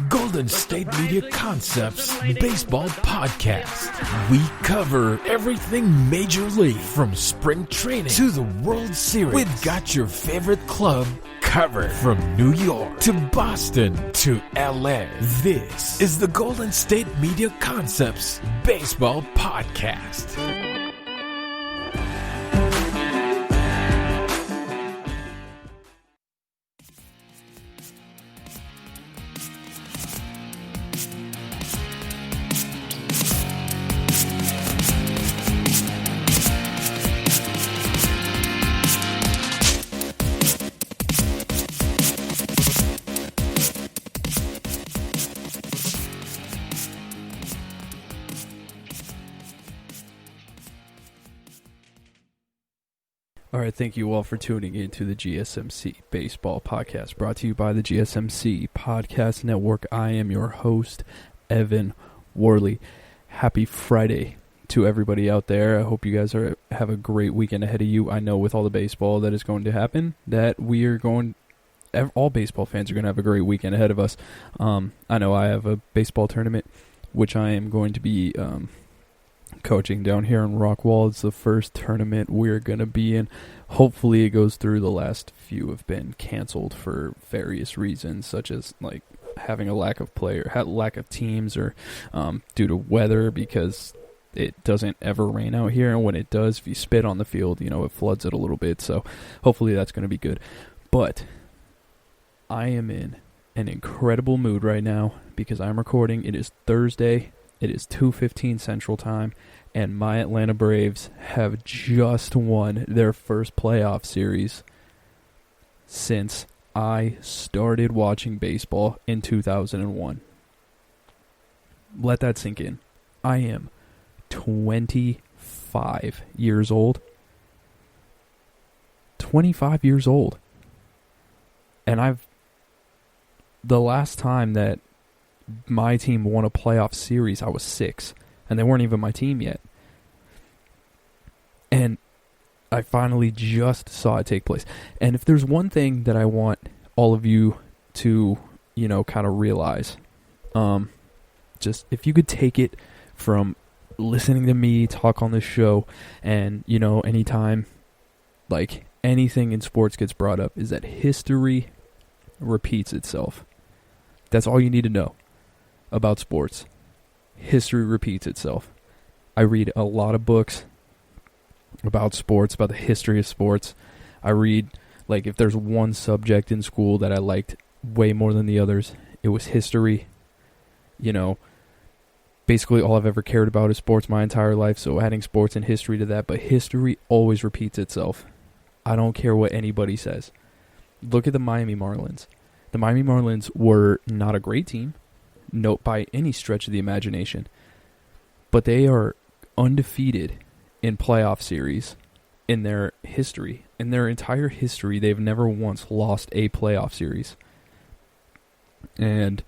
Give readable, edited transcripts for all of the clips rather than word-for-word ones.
Golden State Media Concepts Baseball Podcast. We cover everything Major League, from spring training to the World Series. We've got your favorite club covered, from New York to Boston to LA. This is the Golden State Media Concepts Baseball Podcast. All right, thank you all for tuning in to the GSMC Baseball Podcast, brought to you by the GSMC Podcast Network. I am your host, Evan Worley. Happy Friday to everybody out there. I hope you guys have a great weekend ahead of you. I know with all the baseball that is going to happen, that all baseball fans are going to have a great weekend ahead of us. I know I have a baseball tournament, which I am going to be coaching down here in Rockwall. It's the first tournament we're going to be in. Hopefully it goes through. The last few have been canceled for various reasons, such as like having a lack of teams, or due to weather, because it doesn't ever rain out here, and when it does, if you spit on the field, it floods it a little bit. So hopefully that's going to be good. But I am in an incredible mood right now because I'm recording. It is Thursday. It is 2:15 Central Time, and my Atlanta Braves have just won their first playoff series since I started watching baseball in 2001. Let that sink in. I am 25 years old. 25 years old. And the last time that my team won a playoff series, I was 6, and they weren't even my team yet. And I finally just saw it take place. And if there's one thing that I want all of you to, kind of realize, just if you could take it from listening to me talk on this show, and, anytime, like, anything in sports gets brought up, is that history repeats itself. That's all you need to know about sports. History repeats itself. I read a lot of books about sports, about the history of sports. I read, like, if there's one subject in school that I liked way more than the others, it was history. Basically all I've ever cared about is sports my entire life, so adding sports and history to that. But history always repeats itself. I don't care what anybody says. Look at the Miami Marlins. The Miami Marlins were not a great team, no, by any stretch of the imagination, but they are undefeated in playoff series in their history. In their entire history, they've never once lost a playoff series. And,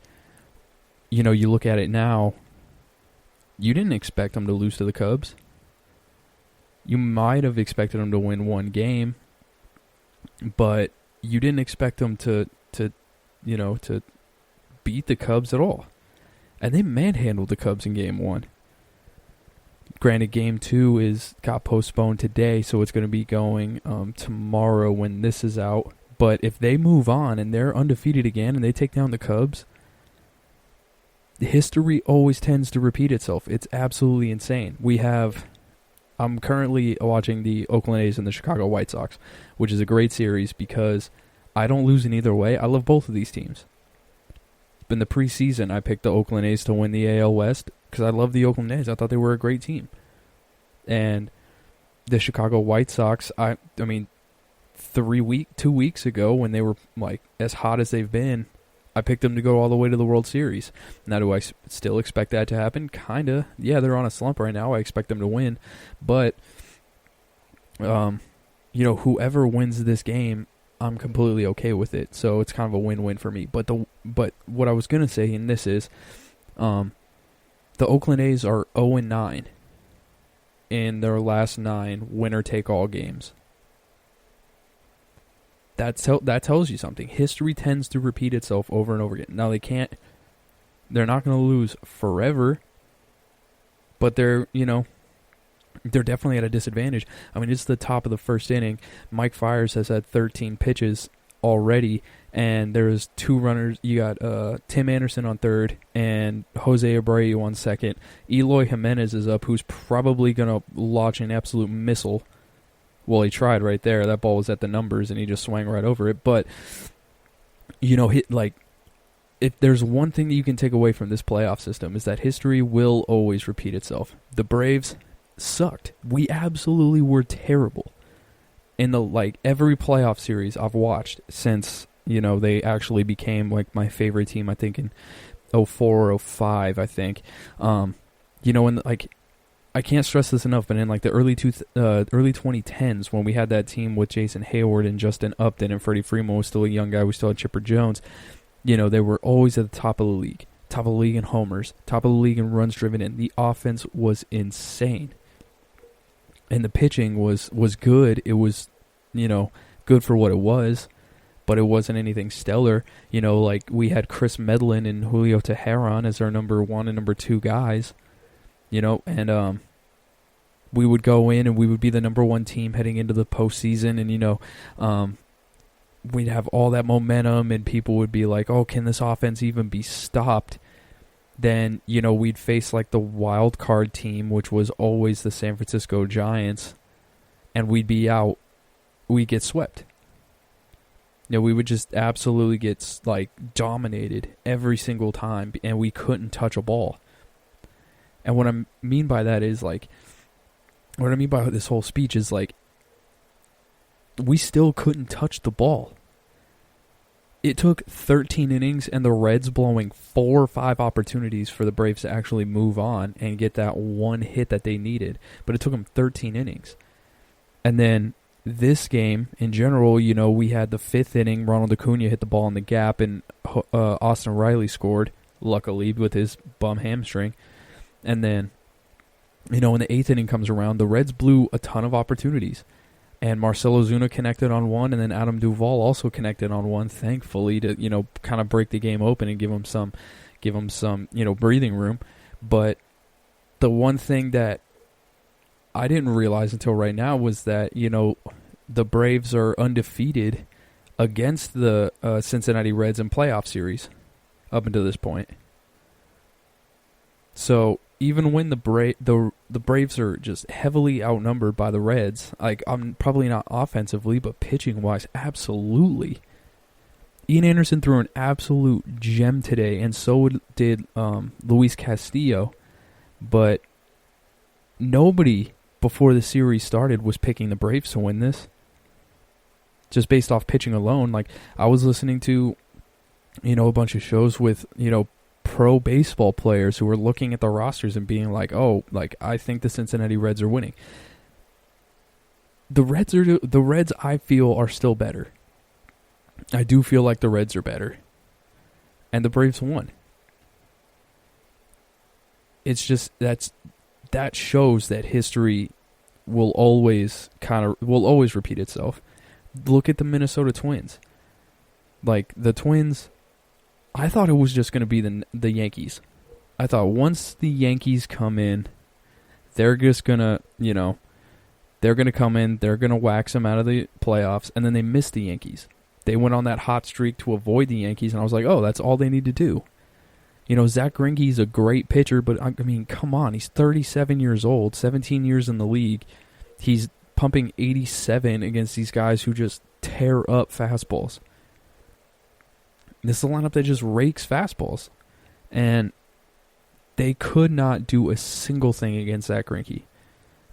you look at it now, you didn't expect them to lose to the Cubs. You might have expected them to win one game, but you didn't expect them to beat the Cubs at all. And they manhandled the Cubs in Game 1. Granted, Game 2 got postponed today, so it's going to be going tomorrow when this is out. But if they move on and they're undefeated again and they take down the Cubs, history always tends to repeat itself. It's absolutely insane. I'm currently watching the Oakland A's and the Chicago White Sox, which is a great series because I don't lose in either way. I love both of these teams. In the preseason, I picked the Oakland A's to win the AL West because I love the Oakland A's. I thought they were a great team. And the Chicago White Sox, I mean, 2 weeks ago when they were like as hot as they've been, I picked them to go all the way to the World Series. Now, do I still expect that to happen? Kinda. Yeah, they're on a slump right now. I expect them to win. But, whoever wins this game, I'm completely okay with it. So it's kind of a win-win for me. But what I was going to say, and this is, the Oakland A's are 0-9 in their last 9 winner-take-all games. that tells you something. History tends to repeat itself over and over again. Now they're not going to lose forever, but they're definitely at a disadvantage. I mean, it's the top of the first inning. Mike Fiers has had 13 pitches already, and there's 2 runners. You got Tim Anderson on third and Jose Abreu on second. Eloy Jimenez is up, who's probably going to launch an absolute missile. Well, he tried right there. That ball was at the numbers, and he just swung right over it. But, if there's one thing that you can take away from this playoff system is that history will always repeat itself. The Braves sucked. We absolutely were terrible in every playoff series I've watched since, they actually became my favorite team, I think in 04 or 05, I think. I can't stress this enough, but in the early 2010s, when we had that team with Jason Hayward and Justin Upton and Freddie Freeman was still a young guy, we still had Chipper Jones, they were always at the top of the league. Top of the league in homers, top of the league in runs driven in. The offense was insane. And the pitching was good. It was, good for what it was, but it wasn't anything stellar. We had Chris Medlin and Julio Teheran as our number 1 and number 2 guys, and we would go in and we would be the number 1 team heading into the postseason, and, we'd have all that momentum and people would be like, oh, can this offense even be stopped? Then, we'd face the wild card team, which was always the San Francisco Giants, and we'd be out. We'd get swept. We would just absolutely get, dominated every single time, and we couldn't touch a ball. And what I mean by that is, what I mean by this whole speech is, we still couldn't touch the ball. It took 13 innings and the Reds blowing 4 or 5 opportunities for the Braves to actually move on and get that one hit that they needed. But it took them 13 innings. And then this game, in general, we had the 5th inning. Ronald Acuna hit the ball in the gap, and Austin Riley scored, luckily, with his bum hamstring. And then, when the 8th inning comes around, the Reds blew a ton of opportunities. And Marcell Ozuna connected on one, and then Adam Duvall also connected on one, thankfully, to, kind of break the game open and give him some, breathing room. But the one thing that I didn't realize until right now was that, the Braves are undefeated against the Cincinnati Reds in playoff series up until this point. So even when the Braves are just heavily outnumbered by the Reds, I'm probably not offensively, but pitching-wise, absolutely. Ian Anderson threw an absolute gem today, and so did Luis Castillo. But nobody before the series started was picking the Braves to win this, just based off pitching alone. I was listening to, a bunch of shows with, pro baseball players who were looking at the rosters and being like, I think the Cincinnati Reds are winning. The Reds I feel are still better. I do feel like the Reds are better. And the Braves won. It's just that shows that history will always repeat itself. Look at the Minnesota Twins. The Twins, I thought it was just going to be the Yankees. I thought once the Yankees come in, they're just going to, they're going to come in, they're going to wax them out of the playoffs, and then they missed the Yankees. They went on that hot streak to avoid the Yankees, and I was like, oh, that's all they need to do. Zach Greinke's a great pitcher, but I mean, come on, he's 37 years old, 17 years in the league. He's pumping 87 against these guys who just tear up fastballs. This is a lineup that just rakes fastballs. And they could not do a single thing against Zach Greinke.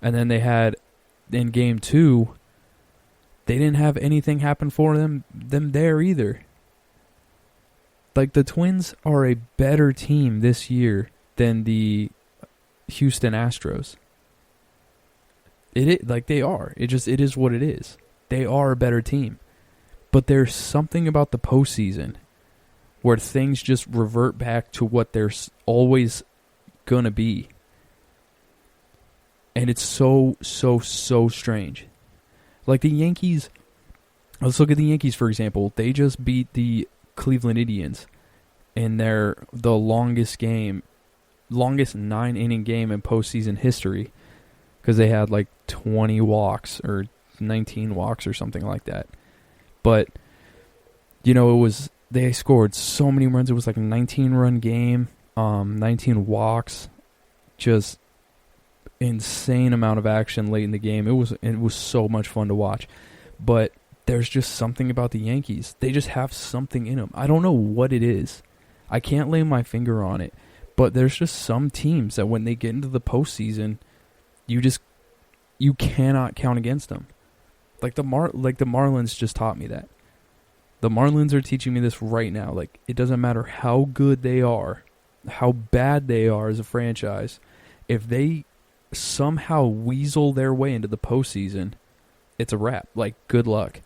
And then they had, in Game 2, they didn't have anything happen for them there either. The Twins are a better team this year than the Houston Astros. They are. It is what it is. They are a better team. But there's something about the postseason where things just revert back to what they're always going to be. And it's so strange. The Yankees, Let's look at the Yankees, for example. They just beat the Cleveland Indians in the longest 9-inning game in postseason history, because they had like 20 walks or 19 walks or something like that. But, they scored so many runs. It was like a 19-run game, 19 walks, just insane amount of action late in the game. It was so much fun to watch. But there's just something about the Yankees. They just have something in them. I don't know what it is. I can't lay my finger on it. But there's just some teams that when they get into the postseason, you cannot count against them. Like the Marlins just taught me that. The Marlins are teaching me this right now. Like, it doesn't matter how good they are, how bad they are as a franchise. If they somehow weasel their way into the postseason, it's a wrap. Like, good luck.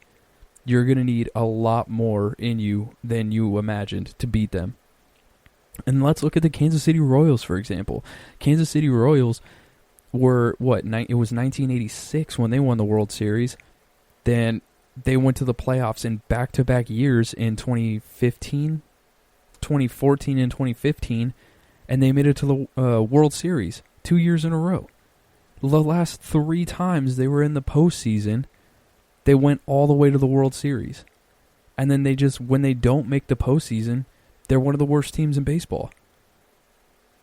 You're going to need a lot more in you than you imagined to beat them. And let's look at the Kansas City Royals, for example. Kansas City Royals were, it was 1986 when they won the World Series. Then they went to the playoffs in back-to-back years in 2014 and 2015, and they made it to the World Series 2 years in a row. The last 3 times they were in the postseason, they went all the way to the World Series. And then when they don't make the postseason, they're one of the worst teams in baseball.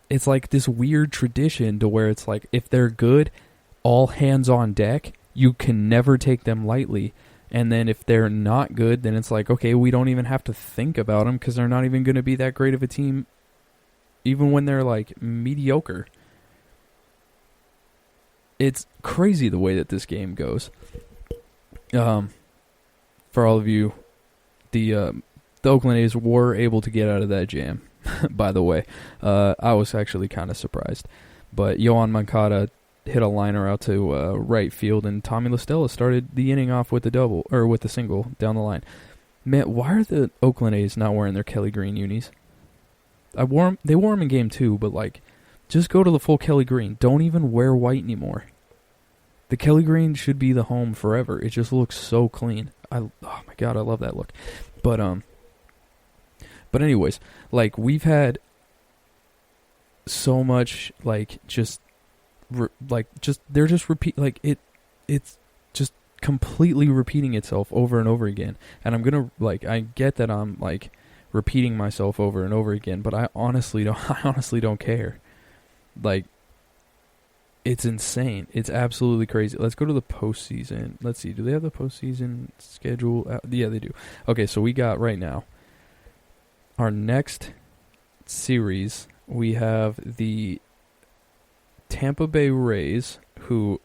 It's like this weird tradition to where it's like, if they're good, all hands on deck, you can never take them lightly. And then if they're not good, then it's like, okay, we don't even have to think about them because they're not even going to be that great of a team, even when they're like mediocre. It's crazy the way that this game goes. For all of you, the Oakland A's were able to get out of that jam, by the way. I was actually kind of surprised. But Yohan Moncada hit a liner out to right field, and Tommy La Stella started the inning off with the single down the line. Man, why are the Oakland A's not wearing their Kelly Green unis? They wore them in Game 2, but like, just go to the full Kelly Green. Don't even wear white anymore. The Kelly Green should be the home forever. It just looks so clean. Oh my God, I love that look. But anyways, like, we've had so much they're just it's just completely repeating itself over and over again. And I get that I'm like repeating myself over and over again, but I honestly don't care. Like, it's insane. It's absolutely crazy. Let's go to the postseason. Let's see. Do they have the postseason schedule? Yeah, they do. Okay, so we got right now our next series. We have the Tampa Bay Rays, who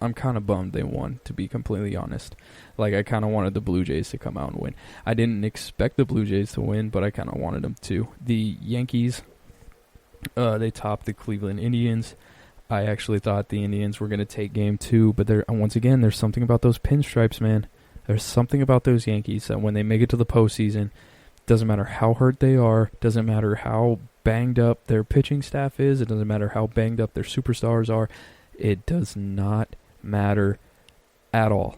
I'm kind of bummed they won, to be completely honest. Like, I kind of wanted the Blue Jays to come out and win. I didn't expect the Blue Jays to win, but I kind of wanted them to. The Yankees, they topped the Cleveland Indians. I actually thought the Indians were going to take Game 2, but once again, there's something about those pinstripes, man. There's something about those Yankees that when they make it to the postseason, doesn't matter how hurt they are, doesn't matter how banged up their pitching staff is, it doesn't matter how banged up their superstars are, it does not matter at all.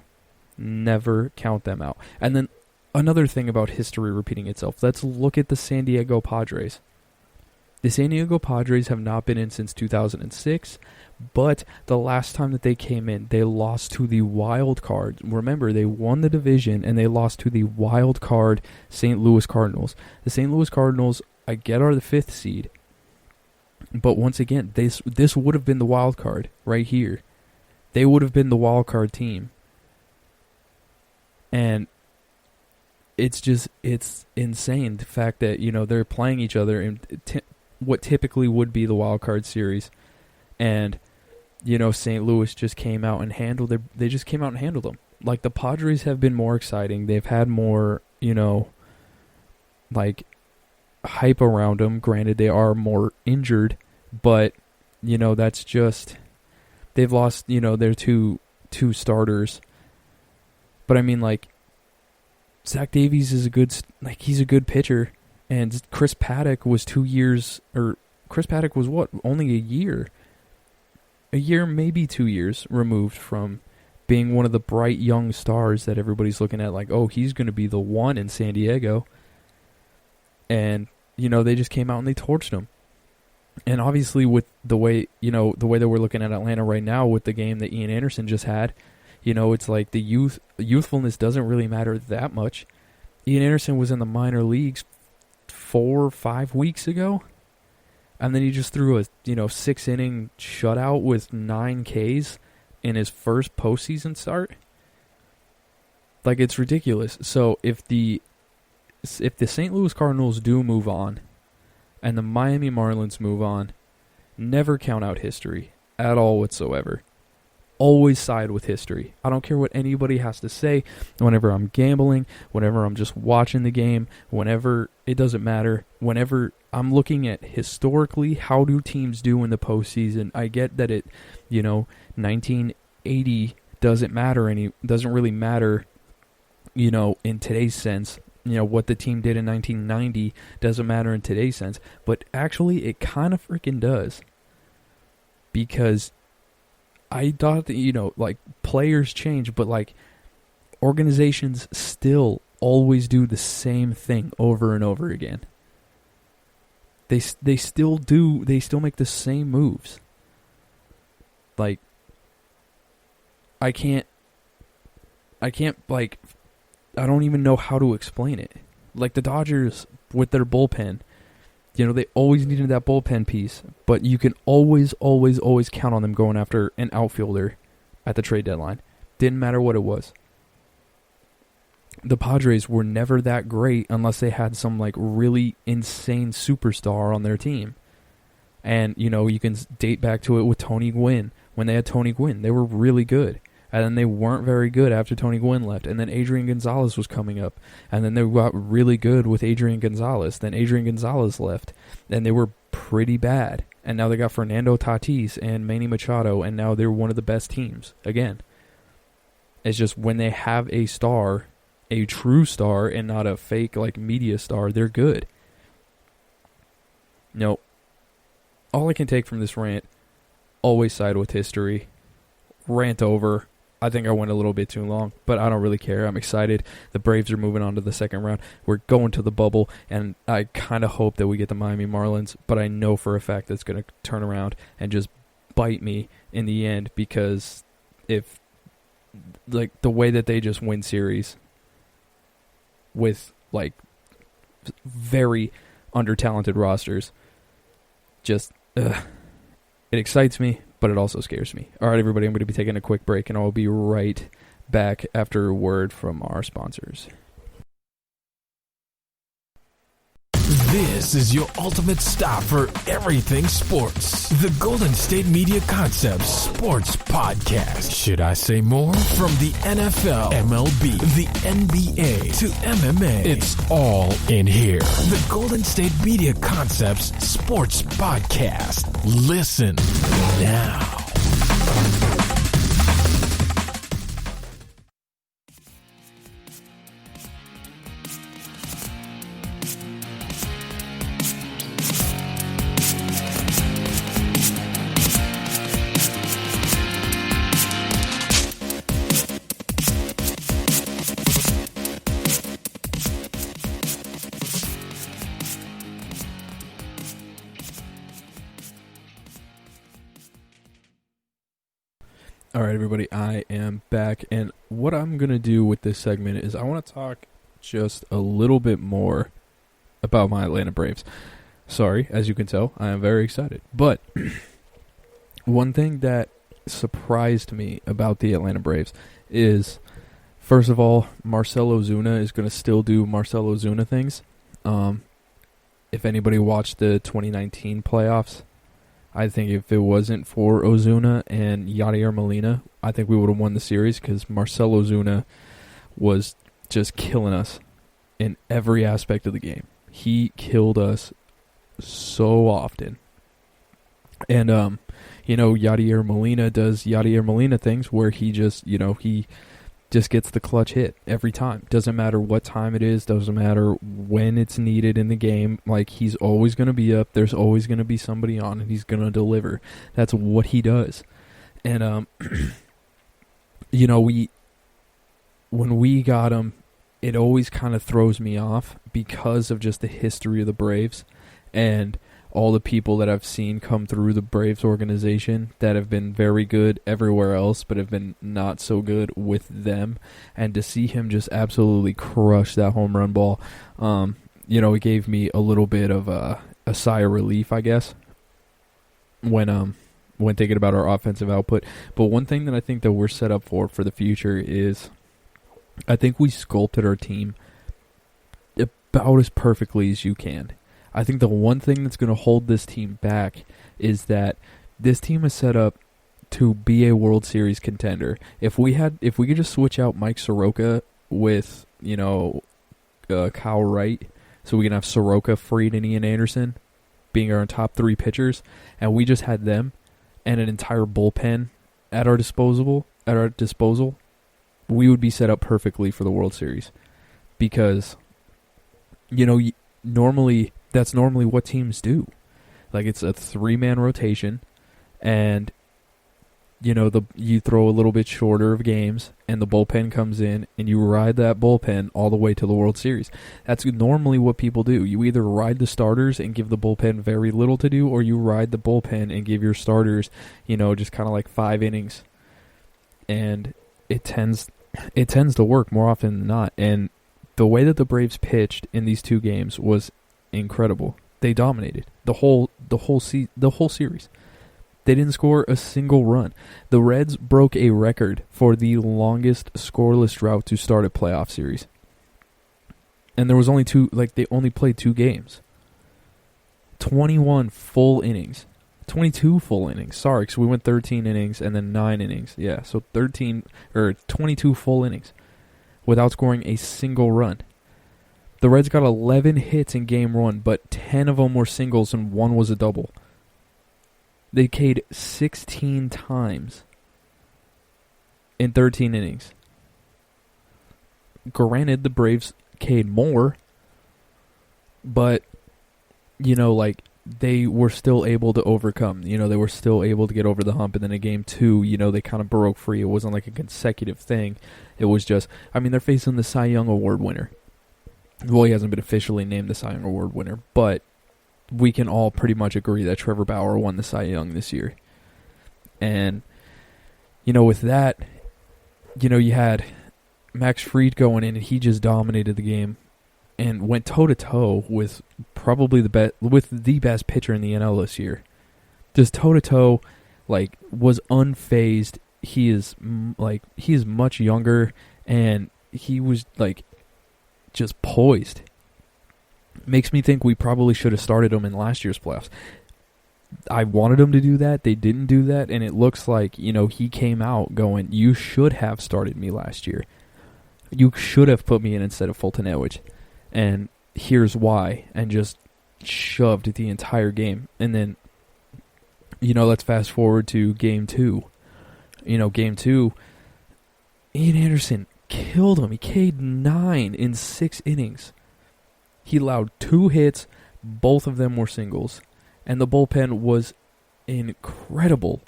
Never count them out. And then another thing about history repeating itself, let's look at the San Diego Padres. The San Diego Padres have not been in since 2006, but the last time that they came in, they lost to the wild card. Remember, they won the division, and they lost to the wild card St. Louis Cardinals. The St. Louis Cardinals, I get, are the 5th seed, but once again, this would have been the wild card right here. They would have been the wild card team. And it's insane, the fact that, they're playing each other in what typically would be the wild card series, and St. Louis just came out and handled them. Like, the Padres have been more exciting. They've had more, like, hype around them. Granted, they are more injured, but that's just, they've lost their two starters. But I mean, like, Zach Davies is he's a good pitcher. And Chris Paddock was 2 years, or Chris Paddock was only a year, maybe 2 years removed from being one of the bright young stars that everybody's looking at like, oh, he's going to be the one in San Diego. And, they just came out and they torched him. And obviously with the way that we're looking at Atlanta right now with the game that Ian Anderson just had, it's like the youthfulness doesn't really matter that much. Ian Anderson was in the minor leagues 4 or 5 weeks ago. And then he just threw a 6-inning shutout with 9 Ks in his first postseason start. Like, it's ridiculous. So if the St. Louis Cardinals do move on and the Miami Marlins move on, never count out history at all whatsoever. Always side with history. I don't care what anybody has to say. Whenever I'm gambling, whenever I'm just watching the game, whenever, it doesn't matter. Whenever I'm looking at historically, how do teams do in the postseason? I get that 1980 doesn't really matter, in today's sense. What the team did in 1990 doesn't matter in today's sense. But actually, it kind of freaking does. Because I thought that, players change, but, organizations still always do the same thing over and over again. They still make the same moves. I don't even know how to explain it. Like the Dodgers with their bullpen, they always needed that bullpen piece, but you can always count on them going after an outfielder at the trade deadline. Didn't matter what it was. The Padres were never that great unless they had some really insane superstar on their team. And, you can date back to it with Tony Gwynn. When they had Tony Gwynn, they were really good. And then they weren't very good after Tony Gwynn left. And then Adrian Gonzalez was coming up. And then they got really good with Adrian Gonzalez. Then Adrian Gonzalez left. And they were pretty bad. And now they got Fernando Tatis and Manny Machado. And now they're one of the best teams. Again. It's just when they have a star, a true star, and not a fake media star, they're good. No. All I can take from this rant, always side with history. Rant over. I think I went a little bit too long, but I don't really care. I'm excited. The Braves are moving on to the second round. We're going to the bubble, and I kind of hope that we get the Miami Marlins, but I know for a fact that it's going to turn around and just bite me in the end, because if, the way that they just win series with, very under-talented rosters, just, it excites me. But it also scares me. All right, everybody, I'm going to be taking a quick break, and I'll be right back after a word from our sponsors. This is your ultimate stop for everything sports. The Golden State Media Concepts Sports Podcast. Should I say more? From the NFL, MLB, the NBA to MMA, it's all in here. The Golden State Media Concepts Sports Podcast. Listen now. All right, everybody, I am back, and what I'm going to do with this segment is I want to talk just a little bit more about my Atlanta Braves. Sorry, as you can tell, I am very excited. But one thing that surprised me about the Atlanta Braves is, first of all, Marcell Ozuna is going to still do Marcell Ozuna things. If anybody watched the 2019 playoffs, I think if it wasn't for Ozuna and Yadier Molina, I think we would have won the series, because Marcell Ozuna was just killing us in every aspect of the game. He killed us so often. And, Yadier Molina does Yadier Molina things where he just, he just gets the clutch hit every time. Doesn't matter what time it is. Doesn't matter when it's needed in the game. He's always going to be up. There's always going to be somebody on, and he's going to deliver. That's what he does. And when we got him, it always kind of throws me off because of just the history of the Braves and all the people that I've seen come through the Braves organization that have been very good everywhere else but have been not so good with them. And to see him just absolutely crush that home run ball, it gave me a little bit of a sigh of relief, I guess, when thinking about our offensive output. But one thing that I think that we're set up for the future is I think we sculpted our team about as perfectly as you can. I think the one thing that's going to hold this team back is that this team is set up to be a World Series contender. If we could just switch out Mike Soroka with, Kyle Wright, so we can have Soroka, Fried, and Ian Anderson being our top three pitchers, and we just had them and an entire bullpen at our disposal, we would be set up perfectly for the World Series. Because, that's normally what teams do. Like, it's a 3-man rotation, and, you throw a little bit shorter of games, and the bullpen comes in, and you ride that bullpen all the way to the World Series. That's normally what people do. You either ride the starters and give the bullpen very little to do, or you ride the bullpen and give your starters, just kind of like 5 innings. And it tends to work more often than not. And the way that the Braves pitched in these 2 games was incredible. They dominated the whole series. They didn't score a single run. The Reds broke a record for the longest scoreless drought to start a playoff series. And there was only they only played 2 games. 21 full innings. 22 full innings. Sorry, because we went 13 innings and then 9 innings. Yeah, so 22 full innings without scoring a single run. The Reds got 11 hits in game 1, but 10 of them were singles and 1 was a double. They K'd 16 times in 13 innings. Granted, the Braves K'd more, but, they were still able to overcome. They were still able to get over the hump. And then in game 2, they kind of broke free. It wasn't like a consecutive thing. It was just, they're facing the Cy Young Award winner. Well, he hasn't been officially named the Cy Young Award winner, but we can all pretty much agree that Trevor Bauer won the Cy Young this year. And, with that, you had Max Fried going in, and he just dominated the game and went toe-to-toe with probably the best pitcher in the NL this year. Just toe-to-toe, was unfazed. He is much younger, and he was, just poised. Makes me think we probably should have started him in last year's playoffs. I wanted him to do that. They didn't do that, and it looks like, he came out going, you should have started me last year. You should have put me in instead of Fulton Edwidge. And here's why. And just shoved the entire game. And then, let's fast forward to game 2. Game 2, Ian Anderson killed him. He K'd 9 in 6 innings. He allowed 2 hits. Both of them were singles. And the bullpen was incredible.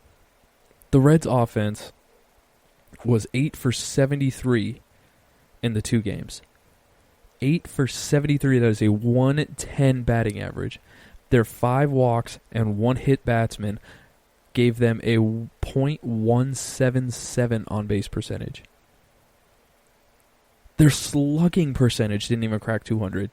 The Reds' offense was 8 for 73 in the 2 games. 8 for 73. That is a 110 batting average. Their 5 walks and 1 hit batsman gave them a .177 on-base percentage. Their slugging percentage didn't even crack 200.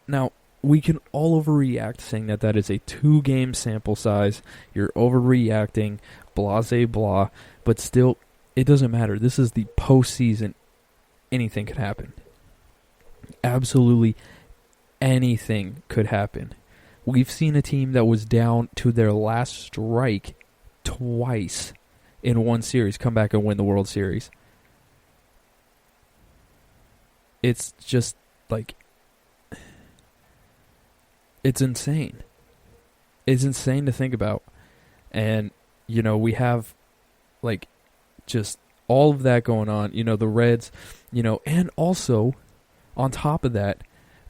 Now, we can all overreact saying that is a 2-game sample size. You're overreacting, blase blah, but still, it doesn't matter. This is the postseason. Anything could happen. Absolutely anything could happen. We've seen a team that was down to their last strike twice in one series come back and win the World Series. It's just it's insane. It's insane to think about. And, we have, just all of that going on. The Reds, and also, on top of that,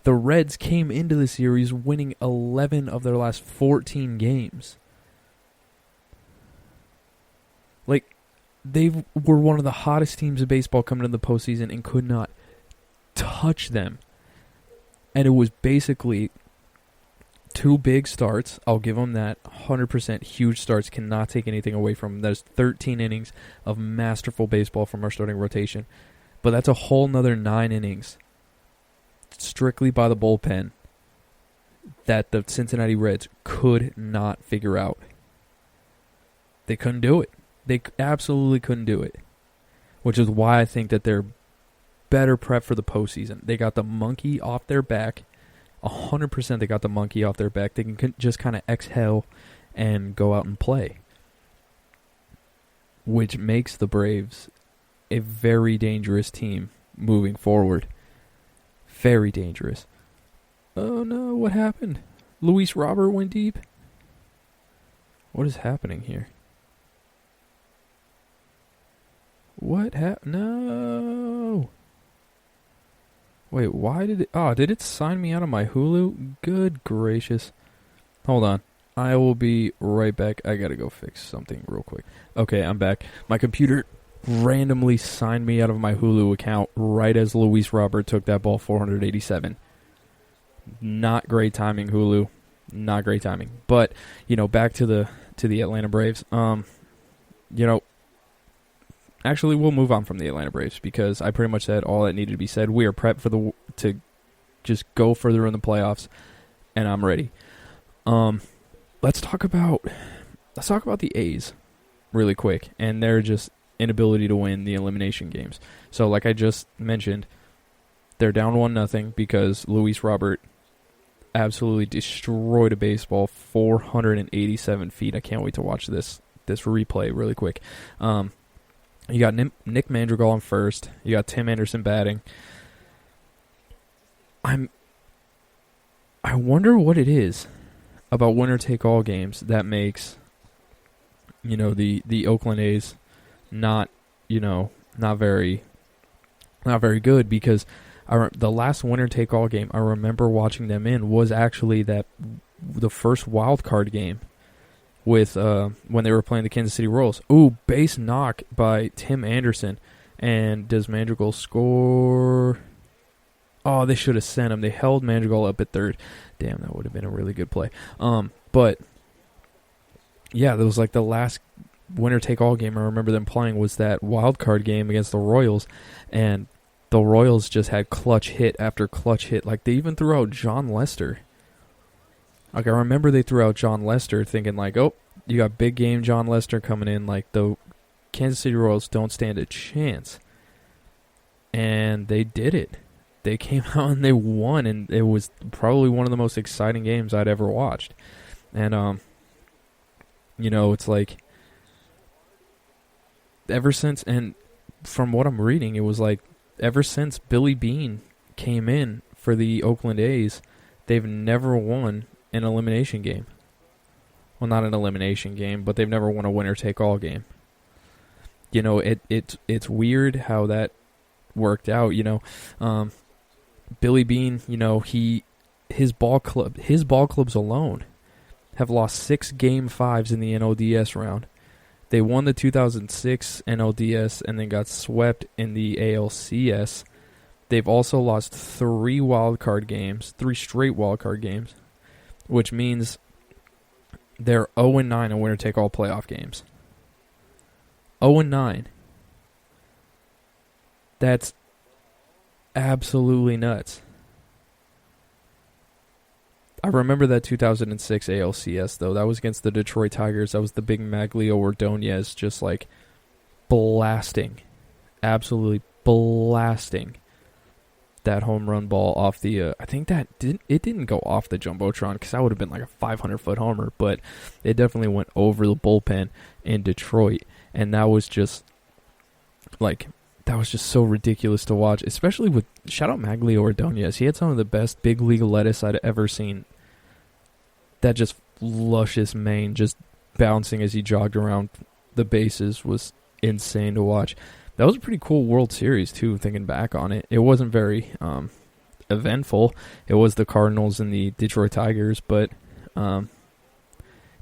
the Reds came into the series winning 11 of their last 14 games. they were one of the hottest teams of baseball coming into the postseason and could not touch them. And it was basically 2 big starts. I'll give them that. 100% huge starts. Cannot take anything away from them. That's 13 innings of masterful baseball from our starting rotation. But that's a whole nother 9 innings strictly by the bullpen that the Cincinnati Reds could not figure out. They couldn't do it. They absolutely couldn't do it. Which is why I think that they're better prepped for the postseason. They got the monkey off their back. 100% they got the monkey off their back. They can just kind of exhale and go out and play. Which makes the Braves a very dangerous team moving forward. Very dangerous. Oh no, what happened? Luis Robert went deep? What is happening here? What happened? No! Wait, why did it... Oh, did it sign me out of my Hulu? Good gracious. Hold on. I will be right back. I gotta go fix something real quick. Okay, I'm back. My computer randomly signed me out of my Hulu account right as Luis Robert took that ball 487. Not great timing, Hulu. Not great timing. But, back to the Atlanta Braves. Actually, we'll move on from the Atlanta Braves because I pretty much said all that needed to be said. We are prepped to just go further in the playoffs, and I'm ready. Let's talk about the A's really quick and their just inability to win the elimination games. So, like I just mentioned, they're down 1-0 because Luis Robert absolutely destroyed a baseball 487 feet. I can't wait to watch this replay really quick. You got Nick Madrigal on first. You got Tim Anderson batting. I wonder what it is about winner-take-all games that makes, the Oakland A's not very good, because the last winner-take-all game I remember watching them in was actually the first wild card game with when they were playing the Kansas City Royals. Ooh, base knock by Tim Anderson. And does Madrigal score? Oh, they should have sent him. They held Madrigal up at third. Damn, that would have been a really good play. But yeah, that was like the last winner-take-all game I remember them playing was that wild card game against the Royals, and the Royals just had clutch hit after clutch hit. Like, they even threw out John Lester. Like, I remember they threw out John Lester thinking, like, oh, you got big game John Lester coming in. Like, the Kansas City Royals don't stand a chance. And they did it. They came out and they won, and it was probably one of the most exciting games I'd ever watched. And, it's like, ever since, and from what I'm reading, it was like, ever since Billy Beane came in for the Oakland A's, they've never won an elimination game. Well, not an elimination game, but they've never won a winner-take-all game. It's weird how that worked out. Billy Beane, his ball clubs alone have lost 6 Game 5s in the NLDS round. They won the 2006 NLDS and then got swept in the ALCS. They've also lost 3 straight wildcard games, which means they're 0-9 in winner-take-all playoff games. 0-9. That's absolutely nuts. I remember that 2006 ALCS, though. That was against the Detroit Tigers. That was the big Maglio Ordonez just, like, blasting. Absolutely blasting that home run ball off the... I think it didn't go off the Jumbotron, because that would have been like a 500-foot homer, but it definitely went over the bullpen in Detroit. And that was just, like... That was just so ridiculous to watch, especially with, shout out Maglio Ordonez. He had some of the best big league lettuce I'd ever seen. That just luscious mane just bouncing as he jogged around the bases was insane to watch. That was a pretty cool World Series, too, thinking back on it. It wasn't very eventful. It was the Cardinals and the Detroit Tigers, but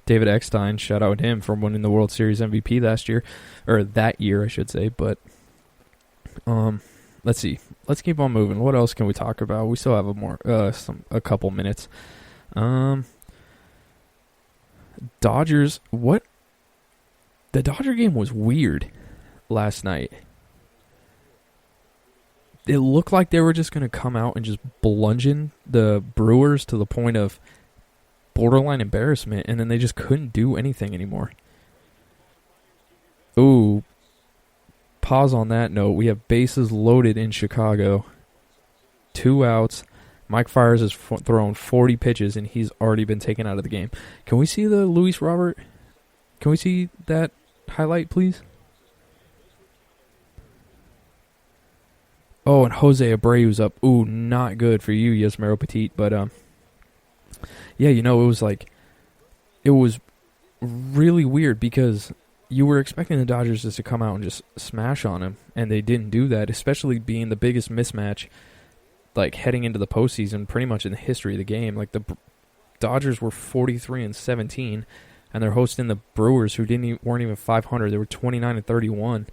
David Eckstein, shout out him for winning the World Series MVP last year, or that year, I should say. But let's see. Let's keep on moving. What else can we talk about? We still have a couple minutes. Dodgers. What? The Dodger game was weird last night. It looked like they were just going to come out and just bludgeon the Brewers to the point of borderline embarrassment, and then they just couldn't do anything anymore. Ooh. Pause on that note. We have bases loaded in Chicago. 2 outs. Mike Fiers has thrown 40 pitches, and he's already been taken out of the game. Can we see the Luis Robert? Can we see that highlight, please? Oh, and Jose Abreu's up. Ooh, not good for you, Yasmero Petit. But, yeah, it was really weird because you were expecting the Dodgers just to come out and just smash on him, and they didn't do that, especially being the biggest mismatch, heading into the postseason pretty much in the history of the game. The Dodgers were 43-17, and they're hosting the Brewers, who weren't even 500. They were 29-31,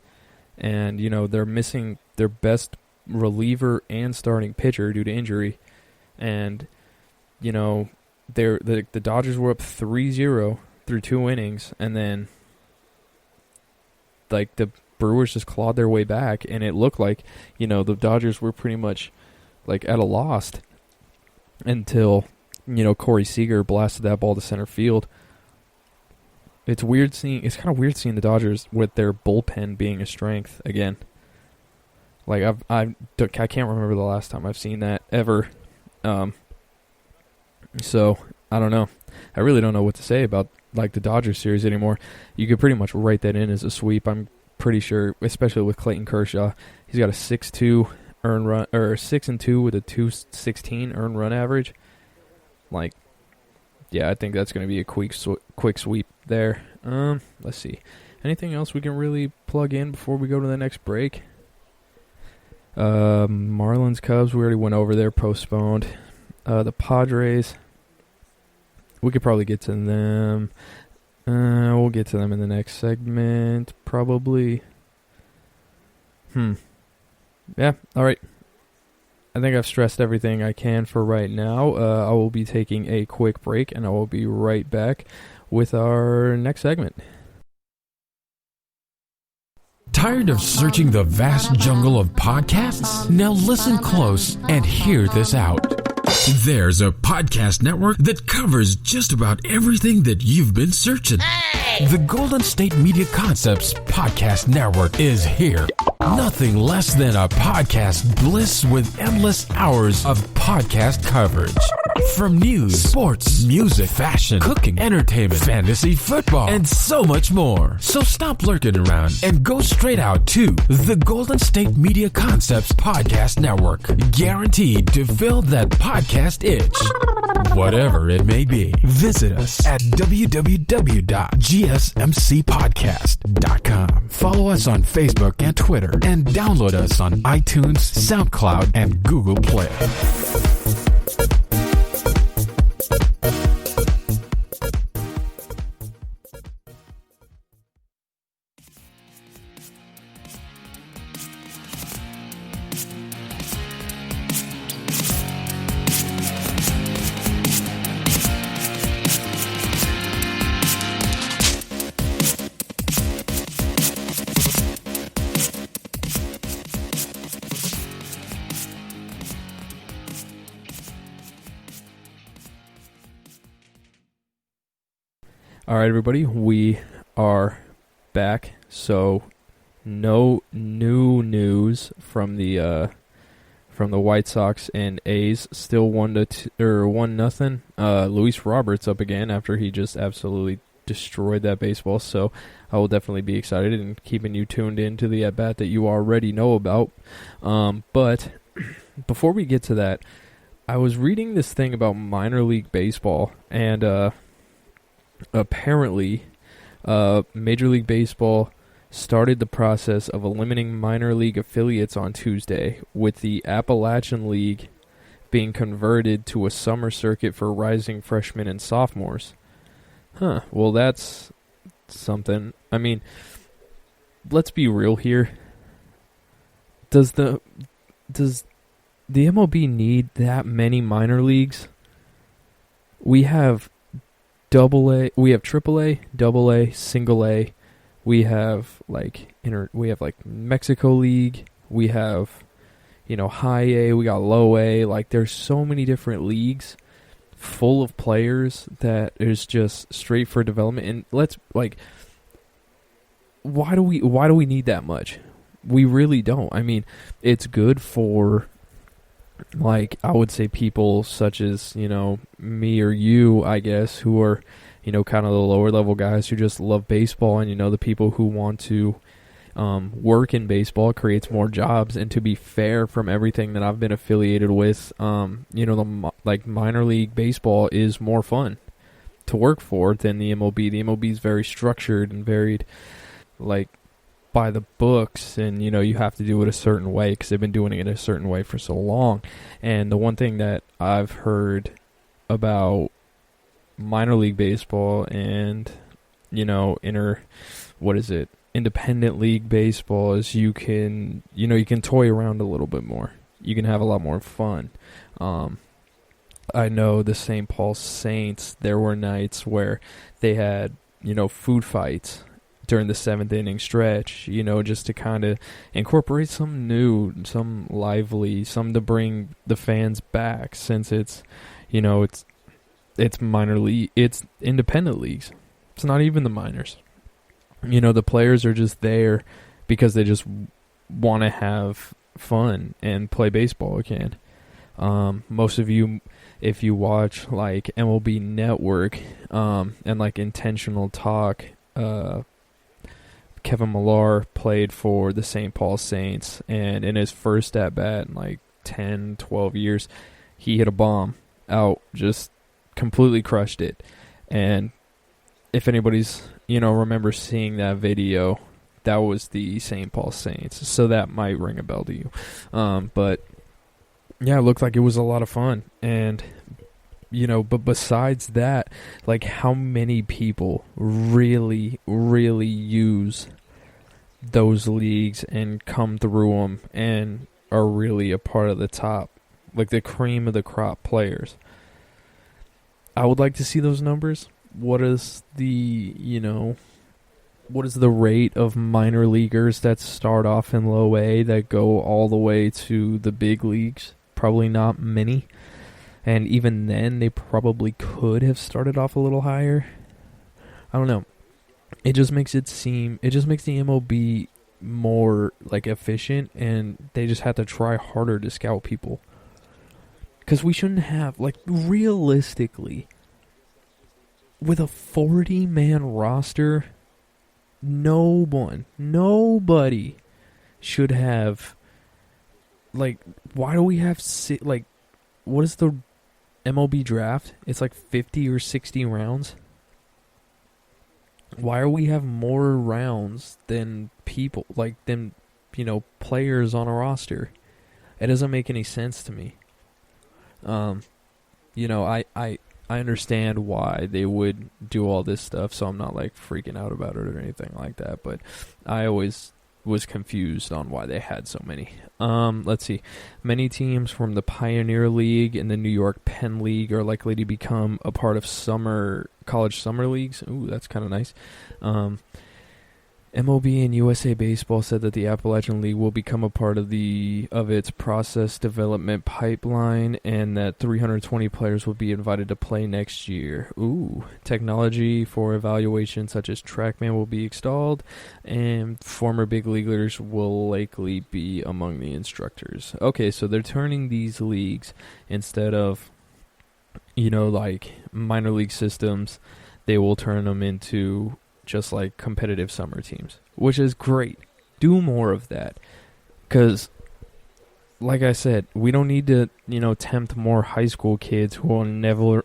and, they're missing their best reliever and starting pitcher due to injury, and the Dodgers were up 3-0 through 2 innings, and then the Brewers just clawed their way back, and it looked like the Dodgers were pretty much at a loss until Corey Seager blasted that ball to center field. It's kind of weird seeing the Dodgers with their bullpen being a strength again. I can't remember the last time I've seen that ever. So I don't know. I really don't know what to say about the Dodgers series anymore. You could pretty much write that in as a sweep. I'm pretty sure, especially with Clayton Kershaw. He's got a 6.2 earned run, or 6-2 with a 2.16 earned run average. Yeah, I think that's going to be a quick sweep there. Let's see. Anything else we can really plug in before we go to the next break? Marlins, Cubs, we already went over there, postponed. The Padres, we could probably get to them. We'll get to them in the next segment, probably. Yeah, all right. I think I've stressed everything I can for right now. I will be taking a quick break, and I will be right back with our next segment. Tired of searching the vast jungle of podcasts? Now listen close and hear this out. There's a podcast network that covers just about everything that you've been searching. Hey! The Golden State Media Concepts Podcast Network is here. Nothing less than a podcast bliss with endless hours of podcast coverage. From news, sports, music, fashion, cooking, entertainment, fantasy, football, and so much more. So stop lurking around and go straight out to the Golden State Media Concepts Podcast Network. Guaranteed to fill that podcast itch. Whatever it may be. Visit us at www.gsmcpodcast.com. Follow us on Facebook and Twitter, and download us on iTunes, SoundCloud, and Google Play. All right, everybody, we are back. So, no new news from the White Sox and A's. Still 1-0. Luis Roberts up again after he just absolutely destroyed that baseball. So, I will definitely be excited and keeping you tuned in to the at bat that you already know about. But before we get to that, I was reading this thing about minor league baseball, and apparently, Major League Baseball started the process of eliminating minor league affiliates on Tuesday, with the Appalachian League being converted to a summer circuit for rising freshmen and sophomores. Huh. Well, that's something. I mean, let's be real here. Does the MLB need that many minor leagues? We have AA, we have AAA, AA, single A. We have like Mexico League. We have, high A. We got low A. Like, there's so many different leagues full of players that is just straight for development. And why do we need that much? We really don't. I mean, it's good for, like, I would say people such as, me or you, I guess, who are, kind of the lower level guys who just love baseball, and, the people who want to work in baseball. It creates more jobs. And to be fair, from everything that I've been affiliated with, minor league baseball is more fun to work for than the MLB. The MLB is very structured and varied, like, by the books, and you have to do it a certain way because they've been doing it a certain way for so long. And the one thing that I've heard about minor league baseball and independent league baseball is you can toy around a little bit more. You can have a lot more fun. I know the St. Paul Saints, there were nights where they had food fights during the 7th inning stretch, just to kind of incorporate some new, some lively, some to bring the fans back, since it's minor league, it's independent leagues. It's not even the minors. The players are just there because they just want to have fun and play baseball again. Most of you, if you watch like MLB Network, and like Intentional Talk, Kevin Millar played for the St. Paul Saints, and in his first at-bat in like 10, 12 years, he hit a bomb out, just completely crushed it. And if anybody's, remembers seeing that video, that was the St. Paul Saints, so that might ring a bell to you. But yeah, it looked like it was a lot of fun. And but besides that, like, how many people really, really use those leagues and come through them and are really a part of the top, like the cream of the crop players? I would like to see those numbers. What is the rate of minor leaguers that start off in low A that go all the way to the big leagues? Probably not many. And even then, they probably could have started off a little higher. I don't know. It just makes the MLB more, like, efficient, and they just have to try harder to scout people. Because we shouldn't have, like, realistically, with a 40-man roster, nobody should have, like, why do we have, like, what is the MLB draft? It's like 50 or 60 rounds. Why do we have more rounds than people, like, than, players on a roster? It doesn't make any sense to me. I understand why they would do all this stuff, so I'm not, like, freaking out about it or anything like that, but I always was confused on why they had so many. Let's see. Many teams from the Pioneer League and the New York Penn League are likely to become a part of college summer leagues. Ooh, that's kind of nice. MLB and USA Baseball said that the Appalachian League will become a part of its process development pipeline, and that 320 players will be invited to play next year. Ooh, technology for evaluation such as TrackMan will be installed, and former big leaguers will likely be among the instructors. Okay, so they're turning these leagues, instead of, like minor league systems, they will turn them into just like competitive summer teams, which is great. Do more of that, because like I said, we don't need to tempt more high school kids who will never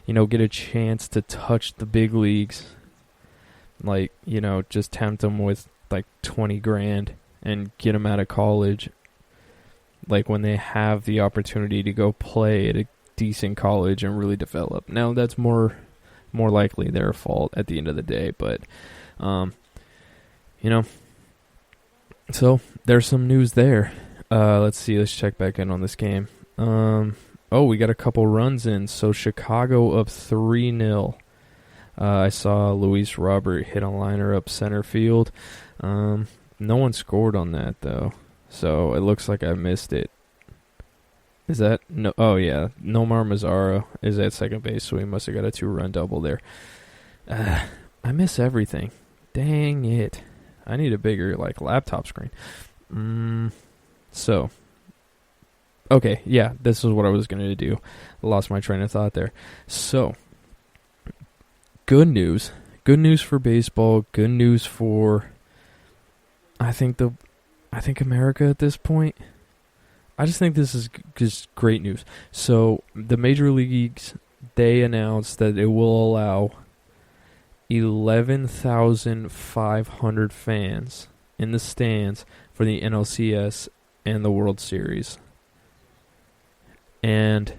get a chance to touch the big leagues, like just tempt them with like 20 grand and get them out of college, like when they have the opportunity to go play at a decent college and really develop. Now that's more more likely their fault at the end of the day. But, so there's some news there. Let's see. Let's check back in on this game. We got a couple runs in. So Chicago up 3-0. I saw Luis Robert hit a liner up center field. No one scored on that, though. So it looks like I missed it. Is that? No? Oh, yeah. Nomar Mazara is at second base, so he must have got a 2-run double there. I miss everything. Dang it. I need a bigger, laptop screen. Okay, yeah, this is what I was going to do. Lost my train of thought there. So, good news. Good news for baseball. Good news for, I think America at this point. I just think this is just great news. So, the major leagues, they announced that it will allow 11,500 fans in the stands for the NLCS and the World Series. And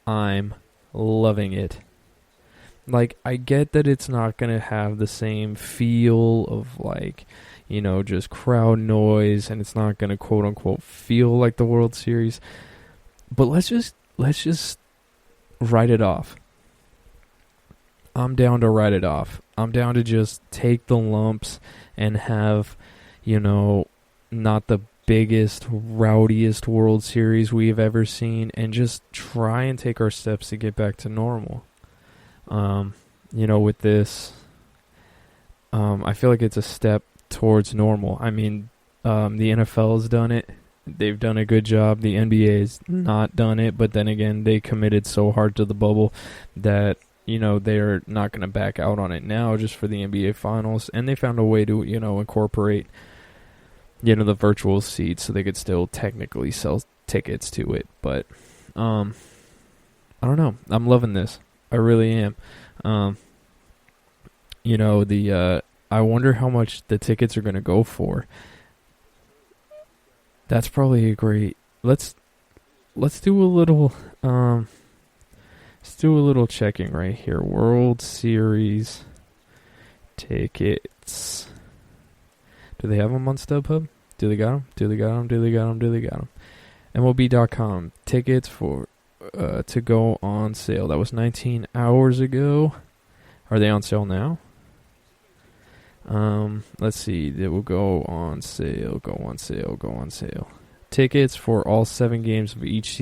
I'm loving it. I get that it's not going to have the same feel of, just crowd noise, and it's not going to, quote-unquote, feel like the World Series. But let's just write it off. I'm down to write it off. I'm down to just take the lumps and have, not the biggest, rowdiest World Series we have ever seen, and just try and take our steps to get back to normal. With this, I feel like it's a step towards normal. I mean, the NFL has done it. They've done a good job. The NBA's not done it, but then again, they committed so hard to the bubble that, they're not going to back out on it now just for the NBA Finals, and they found a way to, incorporate, the virtual seats so they could still technically sell tickets to it. But, I don't know. I'm loving this. I really am. I wonder how much the tickets are going to go for. That's probably a great. Let's do a little checking right here. World Series tickets. Do they have them on StubHub? Do they got them? MLB.com tickets for to go on sale. That was 19 hours ago. Are they on sale now? Let's see. They will go on sale. Tickets for all 7 games of each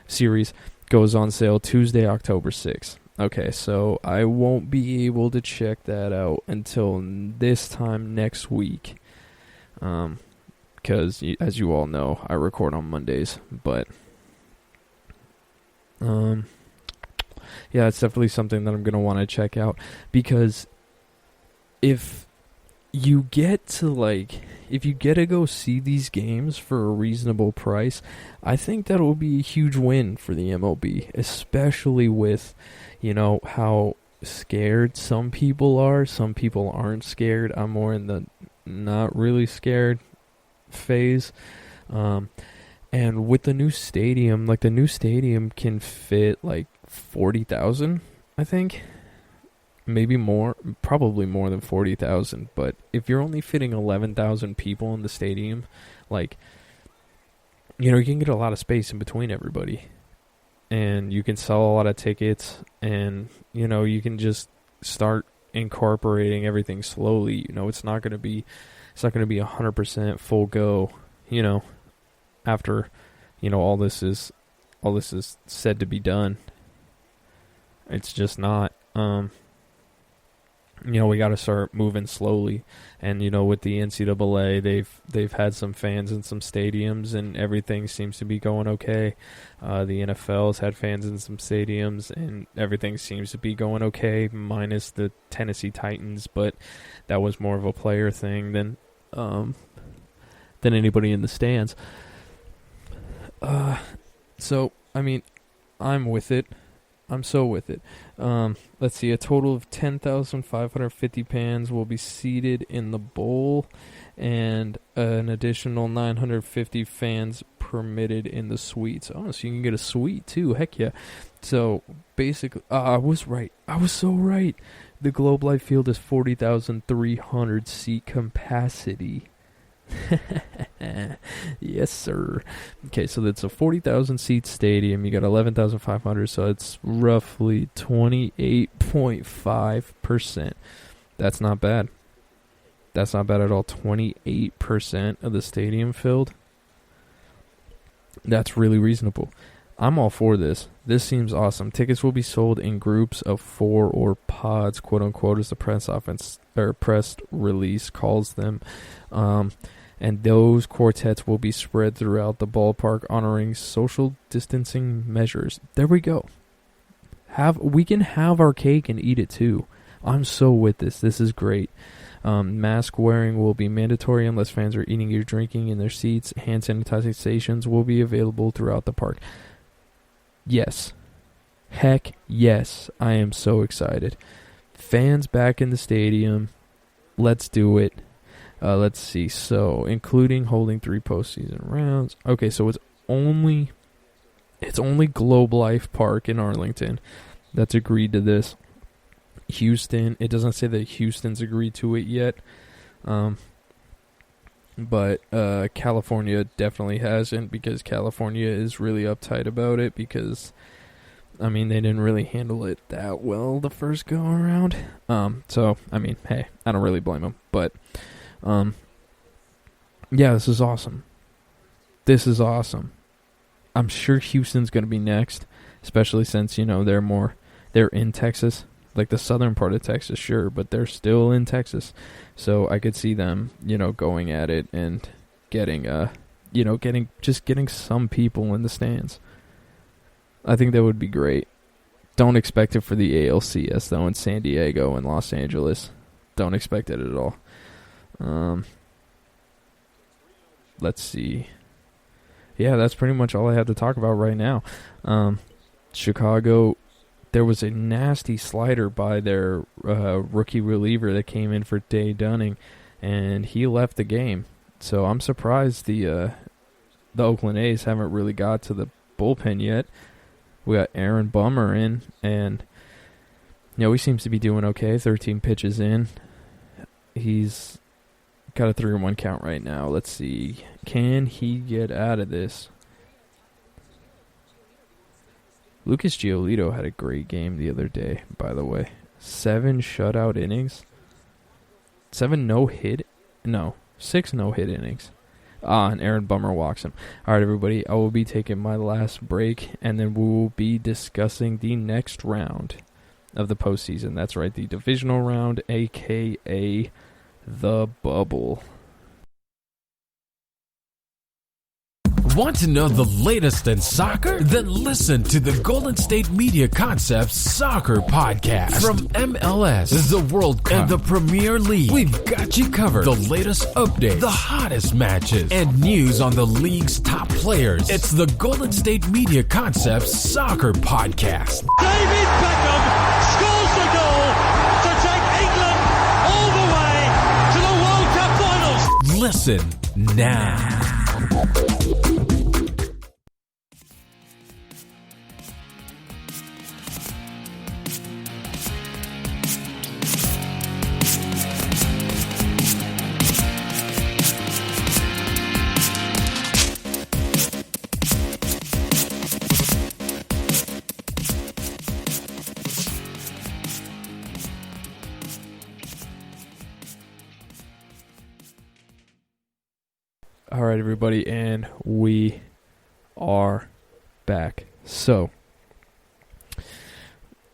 series goes on sale Tuesday, October 6th. Okay, so I won't be able to check that out until this time next week. Because, as you all know, I record on Mondays. But, yeah, it's definitely something that I'm going to want to check out. Because if you get to go see these games for a reasonable price, I think that will be a huge win for the MLB, especially with, how scared some people are. Some people aren't scared. I'm more in the not really scared phase. And with the new stadium, the new stadium can fit 40,000, I think. Maybe more, probably more than 40,000. But if you're only fitting 11,000 people in the stadium, you can get a lot of space in between everybody. And you can sell a lot of tickets, and, you can just start incorporating everything slowly. It's not going to be 100% full go, after, all this is said to be done. It's just not. We got to start moving slowly, and with the NCAA, they've had some fans in some stadiums, and everything seems to be going okay. The NFL's had fans in some stadiums, and everything seems to be going okay, minus the Tennessee Titans, but that was more of a player thing than anybody in the stands. So I mean, I'm with it. I'm so with it. Let's see. A total of 10,550 fans will be seated in the bowl, and an additional 950 fans per permitted in the suites. Oh, so you can get a suite too. Heck yeah. So basically, I was right. I was so right. The Globe Life Field is 40,300 seat capacity. Yes, sir. Okay, so that's a 40,000 seat stadium. You got 11,500, so it's roughly 28.5%. That's not bad. That's not bad at all. 28% of the stadium filled. That's really reasonable. I'm all for this. This seems awesome. Tickets will be sold in groups of 4 or pods, quote unquote, as the press release calls them. And those quartets will be spread throughout the ballpark, honoring social distancing measures. There we go. We can have our cake and eat it too. I'm so with this. This is great. Mask wearing will be mandatory unless fans are eating or drinking in their seats. Hand sanitizing stations will be available throughout the park. Yes. Heck yes. I am so excited. Fans back in the stadium. Let's do it. Let's see. So, including holding 3 postseason rounds. Okay, so it's only Globe Life Park in Arlington that's agreed to this. Houston, it doesn't say that Houston's agreed to it yet. But California definitely hasn't, because California is really uptight about it because, I mean, they didn't really handle it that well the first go around. So, I mean, hey, I don't really blame them. But, yeah, this is awesome. This is awesome. I'm sure Houston's going to be next, especially since, they're in Texas. Like the southern part of Texas, sure, but they're still in Texas. So I could see them, going at it and getting some people in the stands. I think that would be great. Don't expect it for the ALCS, though, in San Diego and Los Angeles. Don't expect it at all. Let's see. Yeah, that's pretty much all I have to talk about right now. Chicago, there was a nasty slider by their rookie reliever that came in for Day Dunning, and he left the game. So I'm surprised the Oakland A's haven't really got to the bullpen yet. We got Aaron Bummer in, and he seems to be doing okay. 13 pitches in. He's got a 3-1 count right now. Let's see. Can he get out of this? Lucas Giolito had a great game the other day, by the way. 7 shutout innings. 6 no-hit innings. And Aaron Bummer walks him. All right, everybody, I will be taking my last break, and then we will be discussing the next round of the postseason. That's right, the divisional round, a.k.a. the bubble. Want to know the latest in soccer? Then listen to the Golden State Media Concepts Soccer Podcast. From MLS, the World Cup, and the Premier League, we've got you covered. The latest updates, the hottest matches, and news on the league's top players. It's the Golden State Media Concepts Soccer Podcast. David Beckham scores the goal to take England all the way to the World Cup finals. Listen now. All right, everybody, and we are back. So,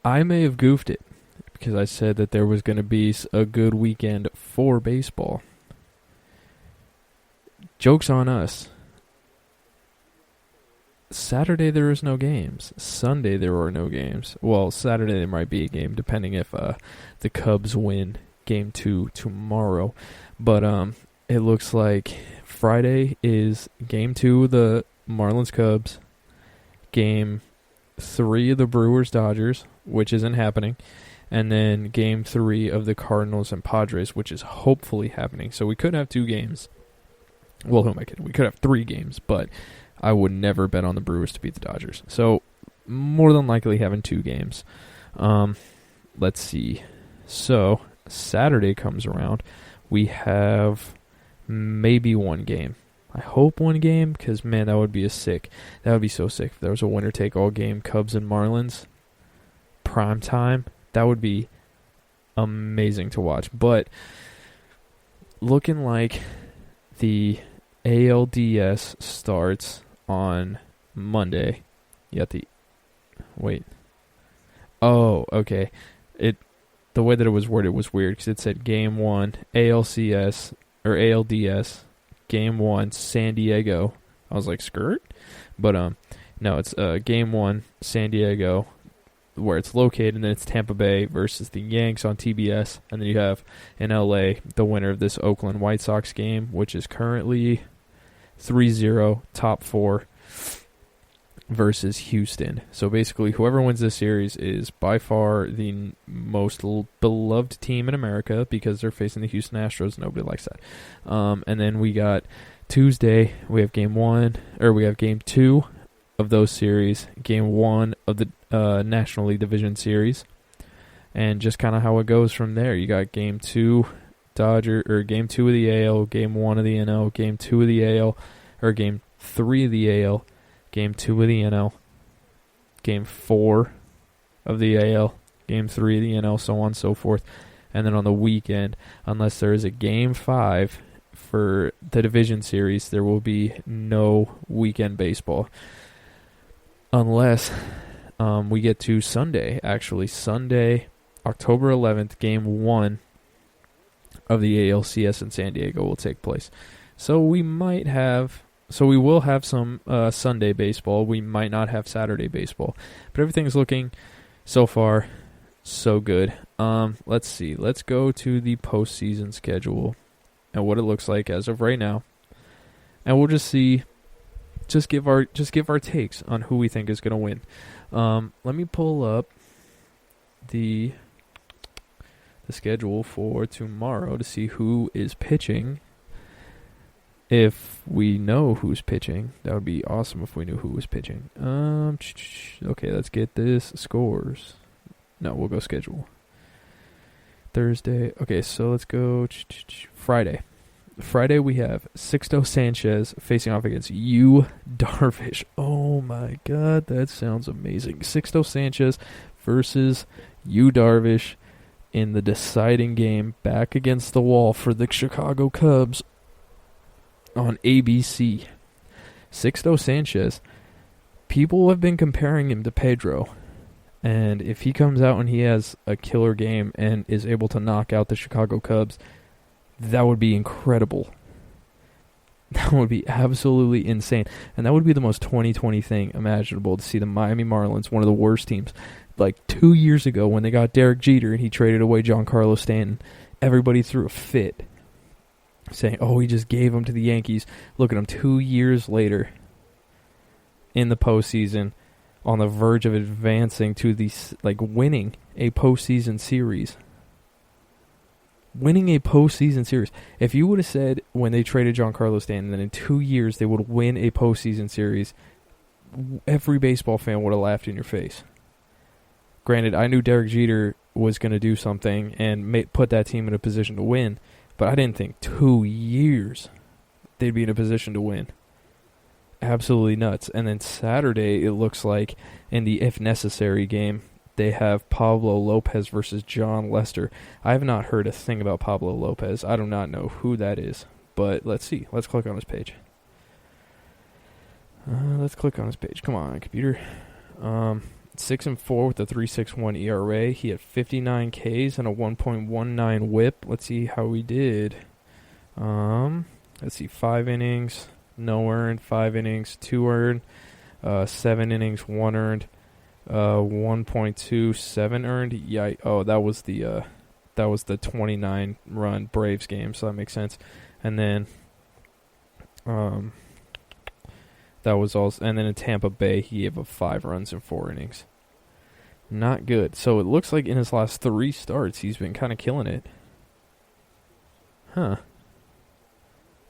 I may have goofed it because I said that there was going to be a good weekend for baseball. Joke's on us. Saturday there was no games. Sunday there were no games. Well, Saturday there might be a game, depending if the Cubs win Game 2 tomorrow. But it looks like Friday is Game 2 of the Marlins-Cubs, Game 3 of the Brewers-Dodgers, which isn't happening, and then Game 3 of the Cardinals and Padres, which is hopefully happening. So we could have 2 games. Well, who am I kidding? We could have 3 games, but I would never bet on the Brewers to beat the Dodgers. So, more than likely having 2 games. Let's see. So, Saturday comes around. We have maybe 1 game. I hope 1 game, because, man, that would be that would be so sick. If there was a winner-take-all game, Cubs and Marlins, prime time, that would be amazing to watch. But looking like the ALDS starts on Monday. Oh, okay. The way that it was worded was weird because it said Game 1 ALCS or ALDS Game 1 San Diego. I was like, skirt? But no, it's Game 1 San Diego where it's located, and then it's Tampa Bay versus the Yanks on TBS, and then you have in LA the winner of this Oakland White Sox game, which is currently 3-0 top 4 versus Houston. So basically whoever wins this series is by far the most beloved team in America because they're facing the Houston Astros. Nobody likes that. And then we got Tuesday, we have Game 2 of those series, Game 1 of the National League Division Series, and just kind of how it goes from there. You got Game 2 Game 2 of the AL, Game 1 of the NL, Game 2 of the AL, or Game 3 of the AL, Game 2 of the NL, Game 4 of the AL, Game 3 of the NL, so on and so forth. And then on the weekend, unless there is a Game 5 for the division series, there will be no weekend baseball. Unless we get to Sunday, actually. Sunday, October 11th, Game 1 of the ALCS in San Diego will take place. So we will have some Sunday baseball. We might not have Saturday baseball. But everything's looking, so far, so good. Let's see. Let's go to the postseason schedule and what it looks like as of right now. And we'll just see. Just give our takes on who we think is going to win. Let me pull up the schedule for tomorrow to see who is pitching. If we know who's pitching, that would be awesome if we knew who was pitching. Okay, let's get this scores. No, we'll go schedule. Thursday. Okay, so let's go Friday. Friday we have Sixto Sanchez facing off against Yu Darvish. Oh my God, that sounds amazing. Sixto Sanchez versus Yu Darvish in the deciding game back against the wall for the Chicago Cubs on ABC. Sixto Sanchez, people have been comparing him to Pedro. And if he comes out and he has a killer game and is able to knock out the Chicago Cubs, that would be incredible. That would be absolutely insane. And that would be the most 2020 thing imaginable, to see the Miami Marlins, one of the worst teams. Like 2 years ago when they got Derek Jeter and he traded away Giancarlo Stanton, everybody threw a fit, saying, oh, he just gave him to the Yankees. Look at him 2 years later in the postseason, on the verge of advancing to the, winning a postseason series. Winning a postseason series. If you would have said when they traded Giancarlo Stanton that in 2 years they would win a postseason series, every baseball fan would have laughed in your face. Granted, I knew Derek Jeter was going to do something and put that team in a position to win, but I didn't think 2 years they'd be in a position to win. Absolutely nuts. And then Saturday, it looks like in the if necessary game, they have Pablo Lopez versus John Lester. I have not heard a thing about Pablo Lopez. I do not know who that is. But let's see. Let's click on his page. Come on, computer. 6-4 with a 3.61 ERA. He had 59 Ks and a 1.19 WHIP. Let's see how he did. Let's see. 5 innings, no earned. 5 innings, 2 earned. 7 innings, 1 earned. 1.27 earned. Yeah. Oh, that was the 29 run Braves game, so that makes sense. And then that was also, and then in Tampa Bay he gave up 5 runs in 4 innings. Not good. So it looks like in his last 3 starts he's been kind of killing it. Huh.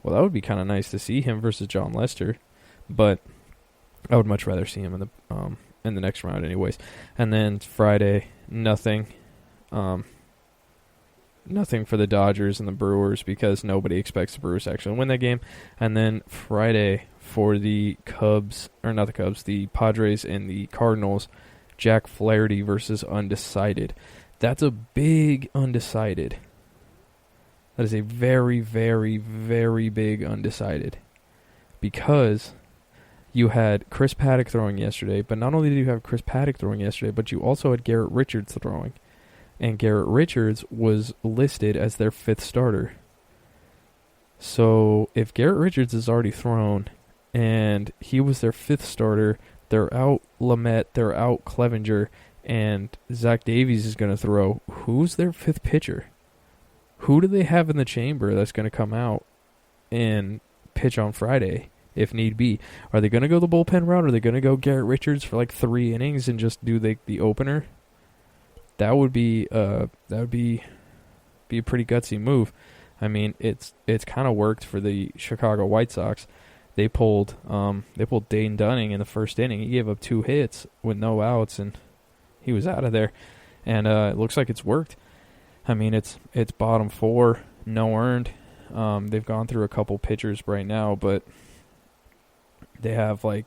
Well, that would be kind of nice to see him versus John Lester, but I would much rather see him in the next round, anyways. And then Friday, nothing. Nothing for the Dodgers and the Brewers because nobody expects the Brewers to actually win that game. And then Friday for the the Padres and the Cardinals, Jack Flaherty versus undecided. That's a big undecided. That is a very, very, very big undecided. Because you had Chris Paddock throwing yesterday, but not only did you have Chris Paddock throwing yesterday, but you also had Garrett Richards throwing. And Garrett Richards was listed as their 5th starter. So if Garrett Richards is already thrown and he was their 5th starter, they're out Lamet, they're out Clevenger, and Zach Davies is going to throw. Who's their 5th pitcher? Who do they have in the chamber that's going to come out and pitch on Friday if need be? Are they going to go the bullpen route? Are they going to go Garrett Richards for like 3 innings and just do the opener? That would be a pretty gutsy move. I mean, it's kind of worked for the Chicago White Sox. They pulled Dane Dunning in the first inning. He gave up 2 hits with no outs, and he was out of there. And it looks like it's worked. I mean, it's bottom 4, no earned. They've gone through a couple pitchers right now, but they have a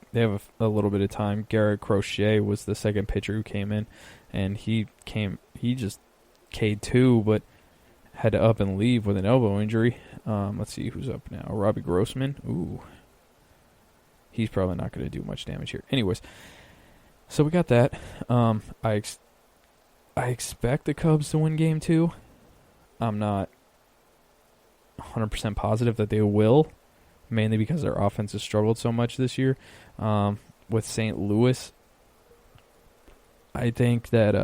little bit of time. Garrett Crochet was the second pitcher who came in, and he just K2, but had to up and leave with an elbow injury. Let's see who's up now. Robbie Grossman. Ooh. He's probably not going to do much damage here. Anyways, so we got that. I expect the Cubs to win Game 2. I'm not 100% positive that they will, mainly because their offense has struggled so much this year. With St. Louis, I think that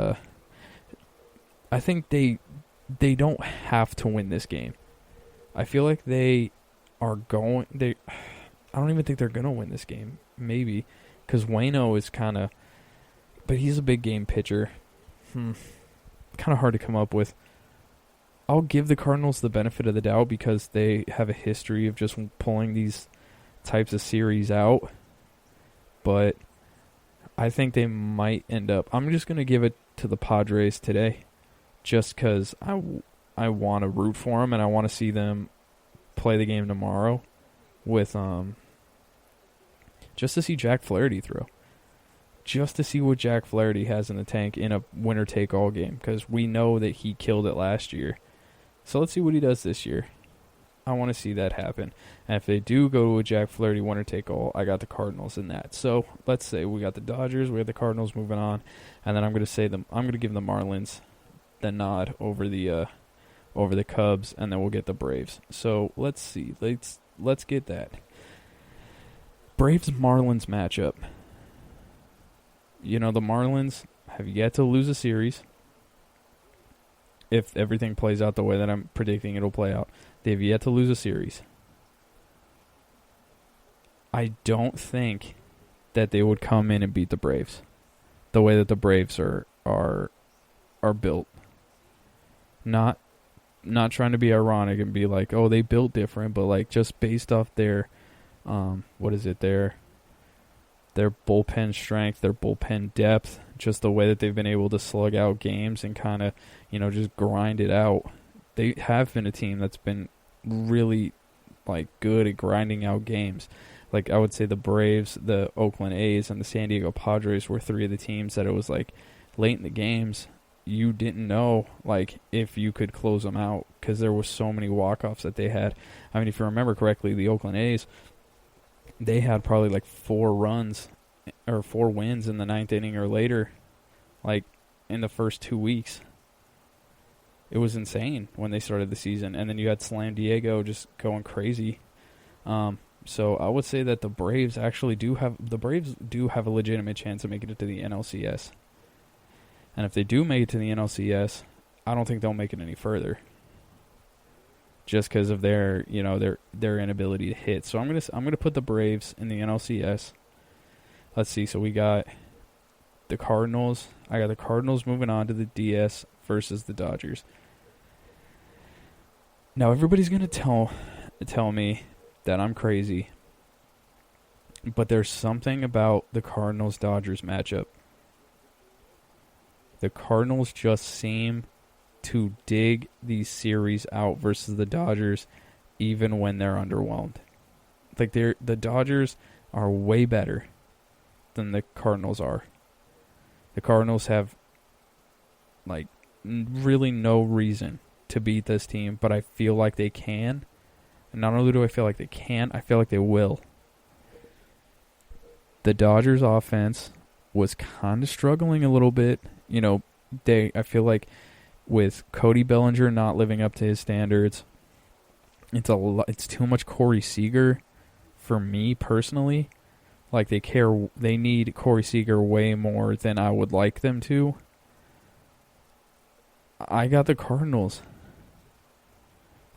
I think they don't have to win this game. I feel like they are going. I don't even think they're gonna win this game. Maybe because Waino is kind of, but he's a big game pitcher. Kind of hard to come up with. I'll give the Cardinals the benefit of the doubt because they have a history of just pulling these types of series out. But I think they might end up. I'm just gonna give it to the Padres today, just because I want to root for them and I want to see them play the game tomorrow with just to see Jack Flaherty throw. Just to see what Jack Flaherty has in the tank in a winner-take-all game, because we know that he killed it last year. So let's see what he does this year. I want to see that happen. And if they do go to a Jack Flaherty winner-take-all, I got the Cardinals in that. So let's say we got the Dodgers, we got the Cardinals moving on, and then I'm going to give the Marlins the nod over the Cubs, and then we'll get the Braves. So let's see. Let's get that. Braves-Marlins matchup. You know, the Marlins have yet to lose a series. If everything plays out the way that I'm predicting it'll play out, they've yet to lose a series. I don't think that they would come in and beat the Braves the way that the Braves are built. Not trying to be ironic and be like, oh, they built different, but like just based off their their bullpen strength, their bullpen depth, just the way that they've been able to slug out games and kind of, just grind it out. They have been a team that's been really like good at grinding out games. Like I would say the Braves, the Oakland A's, and the San Diego Padres were 3 of the teams that it was like late in the games you didn't know like if you could close them out because there was so many walk-offs that they had. I mean, if you remember correctly, the Oakland A's, they had probably like 4 wins in the 9th inning or later, like in the first 2 weeks. It was insane when they started the season. And then you had Slam Diego just going crazy. So I would say that the Braves do have a legitimate chance of making it to the NLCS. And if they do make it to the NLCS, I don't think they'll make it any further. Just because of their inability to hit. So I'm gonna put the Braves in the NLCS. Let's see. So we got the Cardinals. I got the Cardinals moving on to the DS versus the Dodgers. Now everybody's gonna tell me that I'm crazy. But there's something about the Cardinals-Dodgers matchup. The Cardinals just seem to dig these series out versus the Dodgers even when they're underwhelmed. Like the Dodgers are way better than the Cardinals are. The Cardinals have like really no reason to beat this team, but I feel like they can. And not only do I feel like they can, I feel like they will. The Dodgers offense was kind of struggling a little bit. You know, I feel like with Cody Bellinger not living up to his standards, it's too much Corey Seager for me personally. Like they need Corey Seager way more than I would like them to. I got the Cardinals.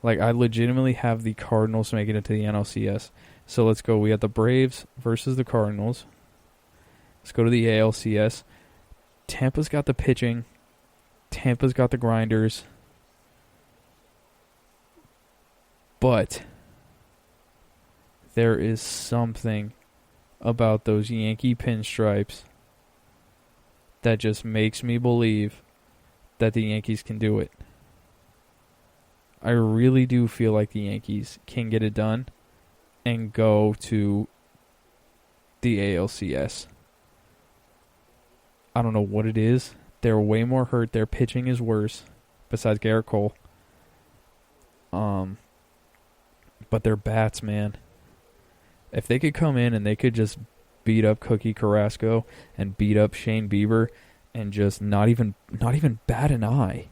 Like, I legitimately have the Cardinals making it to the NLCS. So let's go. We got the Braves versus the Cardinals. Let's go to the ALCS. Tampa's got the pitching. Tampa's got the grinders. But there is something about those Yankee pinstripes that just makes me believe that the Yankees can do it. I really do feel like the Yankees can get it done and go to the ALCS. I don't know what it is. They're way more hurt. Their pitching is worse, besides Garrett Cole. But their bats, man. If they could come in and they could just beat up Cookie Carrasco and beat up Shane Bieber and just not even bat an eye.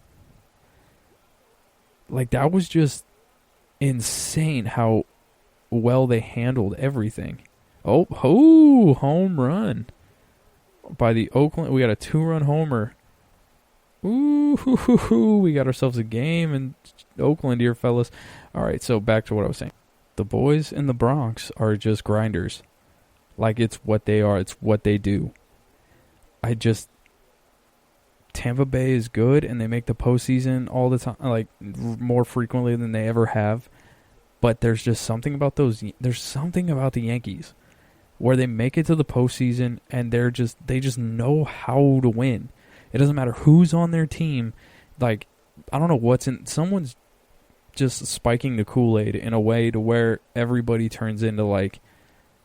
Like, that was just insane how well they handled everything. Oh, home run by the Oakland. We got a 2-run homer. Ooh, we got ourselves a game in Oakland here, fellas. All right, so back to what I was saying. The boys in the Bronx are just grinders. Like, it's what they are. It's what they do. Tampa Bay is good, and they make the postseason all the time, like more frequently than they ever have. But there's just something about there's something about the Yankees where they make it to the postseason, and they just know how to win. It doesn't matter who's on their team. Like, I don't know what's in. Someone's just spiking the Kool-Aid in a way to where everybody turns into like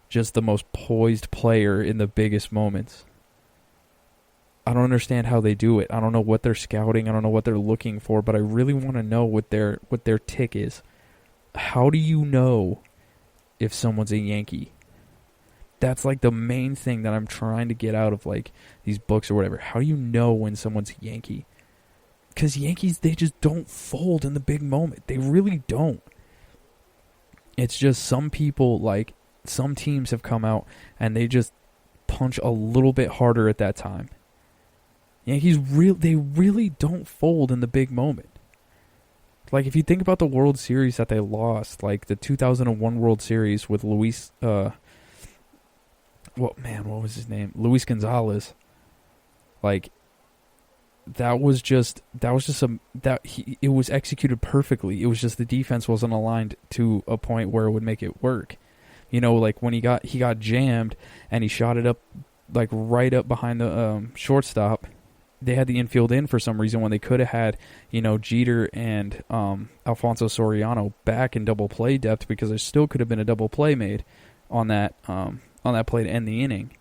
just the most poised player in the biggest moments. I don't understand how they do it. I don't know what they're scouting. I don't know what they're looking for, but I really want to know what their tick is. How do you know if someone's a Yankee? That's like the main thing that I'm trying to get out of like these books or whatever. How do you know when someone's a Yankee? Because Yankees, they just don't fold in the big moment. They really don't. It's just some people, like some teams have come out and they just punch a little bit harder at that time. Yankees, they really don't fold in the big moment. Like, if you think about the World Series that they lost, like the 2001 World Series with Luis, what was his name? Luis Gonzalez. Like, it was executed perfectly. It was just the defense wasn't aligned to a point where it would make it work. You know, like when he got jammed and he shot it up, like right up behind the shortstop. They had the infield in for some reason when they could have had, you know, Jeter and Alfonso Soriano back in double play depth, because there still could have been a double play made on that play to end the inning.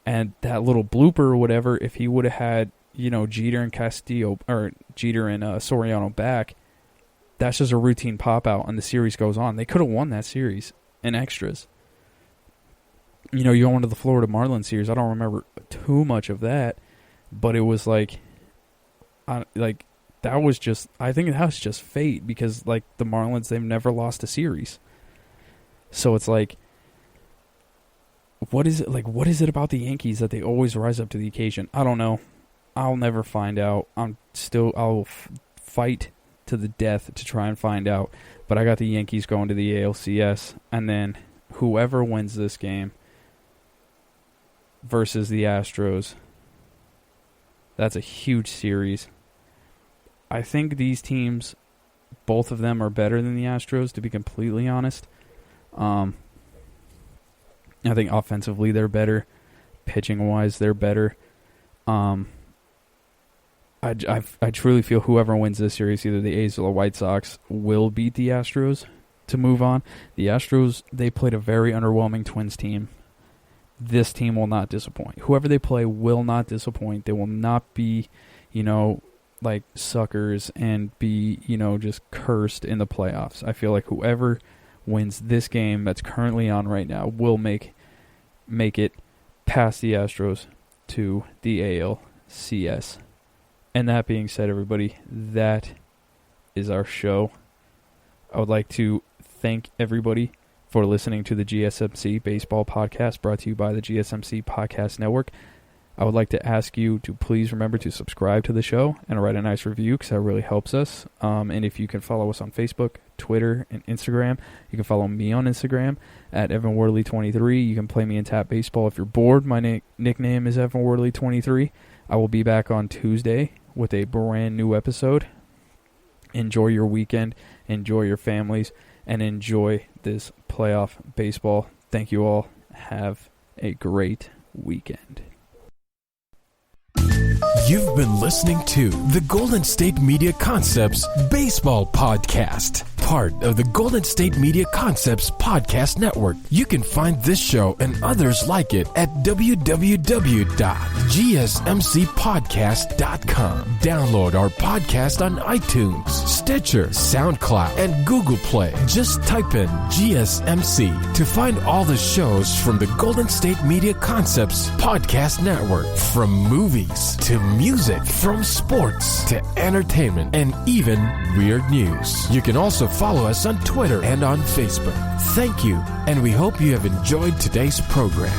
And that little blooper or whatever, if he would have had, you know, Jeter and Soriano back, that's just a routine pop out and the series goes on. They could have won that series in extras. You know, you go into the Florida Marlins series. I don't remember too much of that. But it was I think that was just fate, because like the Marlins, they've never lost a series. So it's like, what is it about the Yankees that they always rise up to the occasion? I don't know. I'll never find out. I'll fight to the death to try and find out. But I got the Yankees going to the ALCS, and then whoever wins this game versus the Astros. That's a huge series. I think these teams, both of them, are better than the Astros, to be completely honest. I think offensively they're better. Pitching-wise, they're better. I truly feel whoever wins this series, either the A's or the White Sox, will beat the Astros to move on. The Astros, they played a very underwhelming Twins team. This team will not disappoint. Whoever they play will not disappoint. They will not be, like suckers and be, just cursed in the playoffs. I feel like whoever wins this game that's currently on right now will make it past the Astros to the ALCS. And that being said, everybody, that is our show. I would like to thank everybody for listening to the GSMC Baseball Podcast, brought to you by the GSMC Podcast Network. I would like to ask you to please remember to subscribe to the show and write a nice review, because that really helps us. And if you can follow us on Facebook, Twitter, and Instagram, you can follow me on Instagram at EvanWorley23. You can play me in Tap Baseball if you're bored. My nickname is EvanWorley23. I will be back on Tuesday with a brand new episode. Enjoy your weekend, enjoy your families, and enjoy this playoff baseball. Thank you all. Have a great weekend. You've been listening to the Golden State Media Concepts Baseball Podcast, part of the Golden State Media Concepts Podcast Network. You can find this show and others like it at www.gsmcpodcast.com. Download our podcast on iTunes, Stitcher, SoundCloud, and Google Play. Just type in GSMC to find all the shows from the Golden State Media Concepts Podcast Network. From movies to music, from sports to entertainment, and even weird news. You can also follow us on Twitter and on Facebook. Thank you, and we hope you have enjoyed today's program.